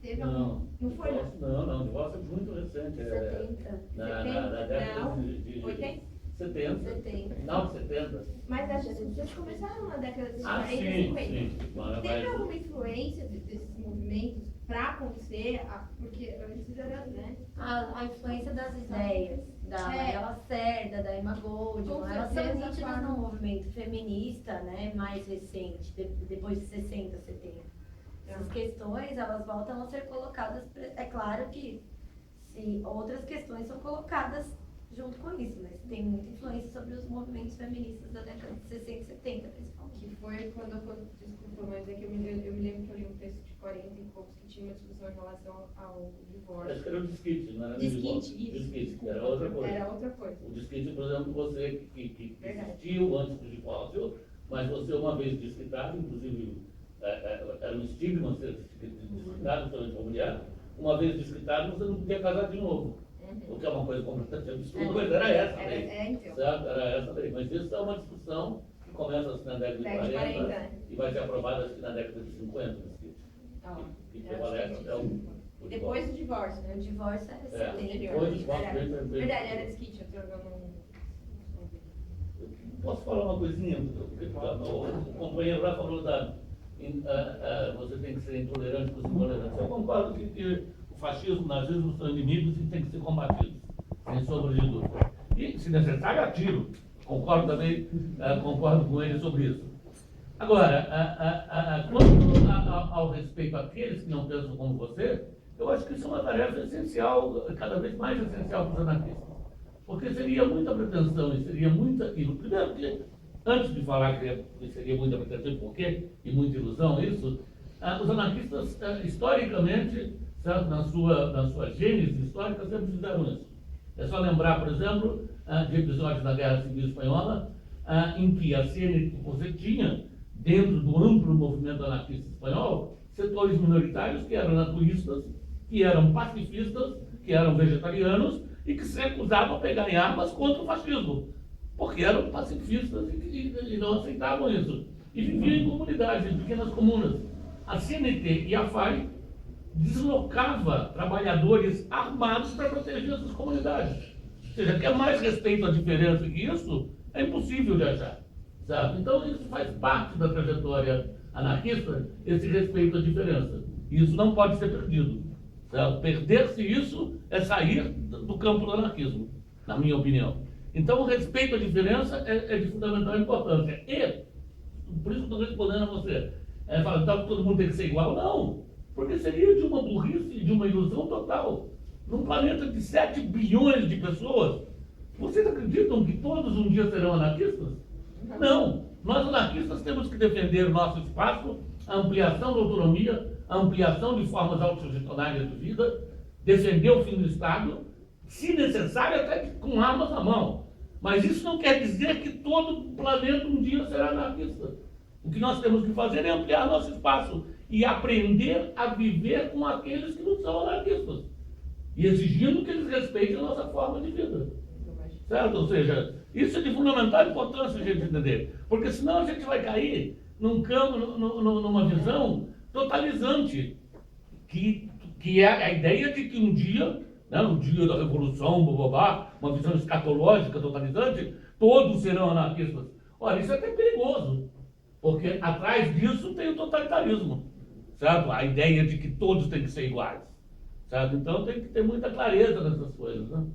[SPEAKER 6] Teve
[SPEAKER 5] Não,
[SPEAKER 6] não foi?
[SPEAKER 5] Não, o divórcio é muito recente.
[SPEAKER 4] 70.
[SPEAKER 5] Na década de
[SPEAKER 6] 80?
[SPEAKER 5] 70. Não, 70.
[SPEAKER 6] Mas as discussões começaram na década de 40
[SPEAKER 5] sim,
[SPEAKER 6] e 50.
[SPEAKER 5] sim.
[SPEAKER 6] Teve alguma influência desses movimentos para acontecer? Porque antes era, né?
[SPEAKER 4] A influência das ideias, da Maria Lacerda, da Emma Goldman, elas são nítidas no movimento feminista, né, mais recente, depois de 60, 70. Essas questões, elas voltam a ser colocadas, é claro que se outras questões são colocadas junto com isso, mas tem muita influência sobre os movimentos feministas da década de 60 e 70, principalmente.
[SPEAKER 6] Que foi quando desculpa, mas é que eu me lembro que eu li um texto de 40 e poucos que tinha uma discussão em relação ao divórcio.
[SPEAKER 5] Acho que era o desquite, não era nem
[SPEAKER 6] Desquite,
[SPEAKER 5] divórcio.
[SPEAKER 6] isso.
[SPEAKER 5] Desquite, era outra coisa.
[SPEAKER 6] Era outra coisa.
[SPEAKER 5] O desquite, por exemplo, você que
[SPEAKER 6] Verdade.
[SPEAKER 5] existiu antes do divórcio, mas você uma vez desquitado, inclusive era um estigma ser desquitado pela sua mulher, uma vez desquitado você não podia casar de novo. O que é uma coisa completamente absurda, mas era essa a lei.
[SPEAKER 6] Então.
[SPEAKER 5] Certo? Era essa a lei. Mas isso é uma discussão que começa assim, na década de 40 e vai ser aprovada assim, na década de 50. Que prevalece até o
[SPEAKER 6] Depois do divórcio, né?
[SPEAKER 4] O divórcio é 70.
[SPEAKER 5] depois do divórcio,
[SPEAKER 6] Verdade, era desquite, eu não...
[SPEAKER 5] Posso falar uma coisinha? O companheiro lá falou você tem que ser intolerante com os intolerantes. Eu concordo que o fascismo, o nazismo são inimigos e têm que ser combatidos, sem sombra de dúvida. E, se necessário, a tiro. Concordo também, concordo com ele sobre isso. Agora, quanto ao respeito àqueles que não pensam como você, eu acho que isso é uma tarefa essencial, cada vez mais essencial para os anarquistas. Porque seria muita pretensão e seria muita ilusão. Primeiro que, antes de falar que seria muita pretensão, por quê? E muita ilusão, isso, os anarquistas, historicamente, certo? Na sua gênese histórica, sempre fizeram isso. É só lembrar, por exemplo, de episódios da Guerra Civil Espanhola, em que a CNT, você tinha, dentro do amplo movimento anarquista espanhol, setores minoritários que eram naturistas, que eram pacifistas, que eram vegetarianos e que se recusavam a pegar em armas contra o fascismo, porque eram pacifistas e não aceitavam isso. E viviam em comunidades, em pequenas comunas. A CNT e a FAI deslocava trabalhadores armados para proteger essas comunidades. Ou seja, quer mais respeito à diferença que isso, é impossível de achar. Sabe? Então isso faz parte da trajetória anarquista, esse respeito à diferença. E isso não pode ser perdido. Sabe? Perder-se isso é sair do campo do anarquismo, na minha opinião. Então o respeito à diferença é de fundamental importância. E, por isso que estou respondendo a você, então todo mundo tem que ser igual? Não, porque seria de uma burrice e de uma ilusão total. Num planeta de 7 bilhões de pessoas, vocês acreditam que todos um dia serão anarquistas? Não. Nós anarquistas temos que defender o nosso espaço, a ampliação da autonomia, a ampliação de formas autogestionárias de vida, defender o fim do Estado, se necessário até com armas na mão. Mas isso não quer dizer que todo o planeta um dia será anarquista. O que nós temos que fazer é ampliar nosso espaço e aprender a viver com aqueles que não são anarquistas. E exigindo que eles respeitem a nossa forma de vida. Certo? Ou seja, isso é de fundamental importância a gente entender. Porque senão a gente vai cair num campo, numa visão totalizante, que é a ideia de que um dia, né, no dia da Revolução, uma visão escatológica totalizante, todos serão anarquistas. Olha, isso é até perigoso, porque atrás disso tem o totalitarismo, certo? A ideia de que todos têm que ser iguais, certo? Então tem que ter muita clareza nessas coisas, né?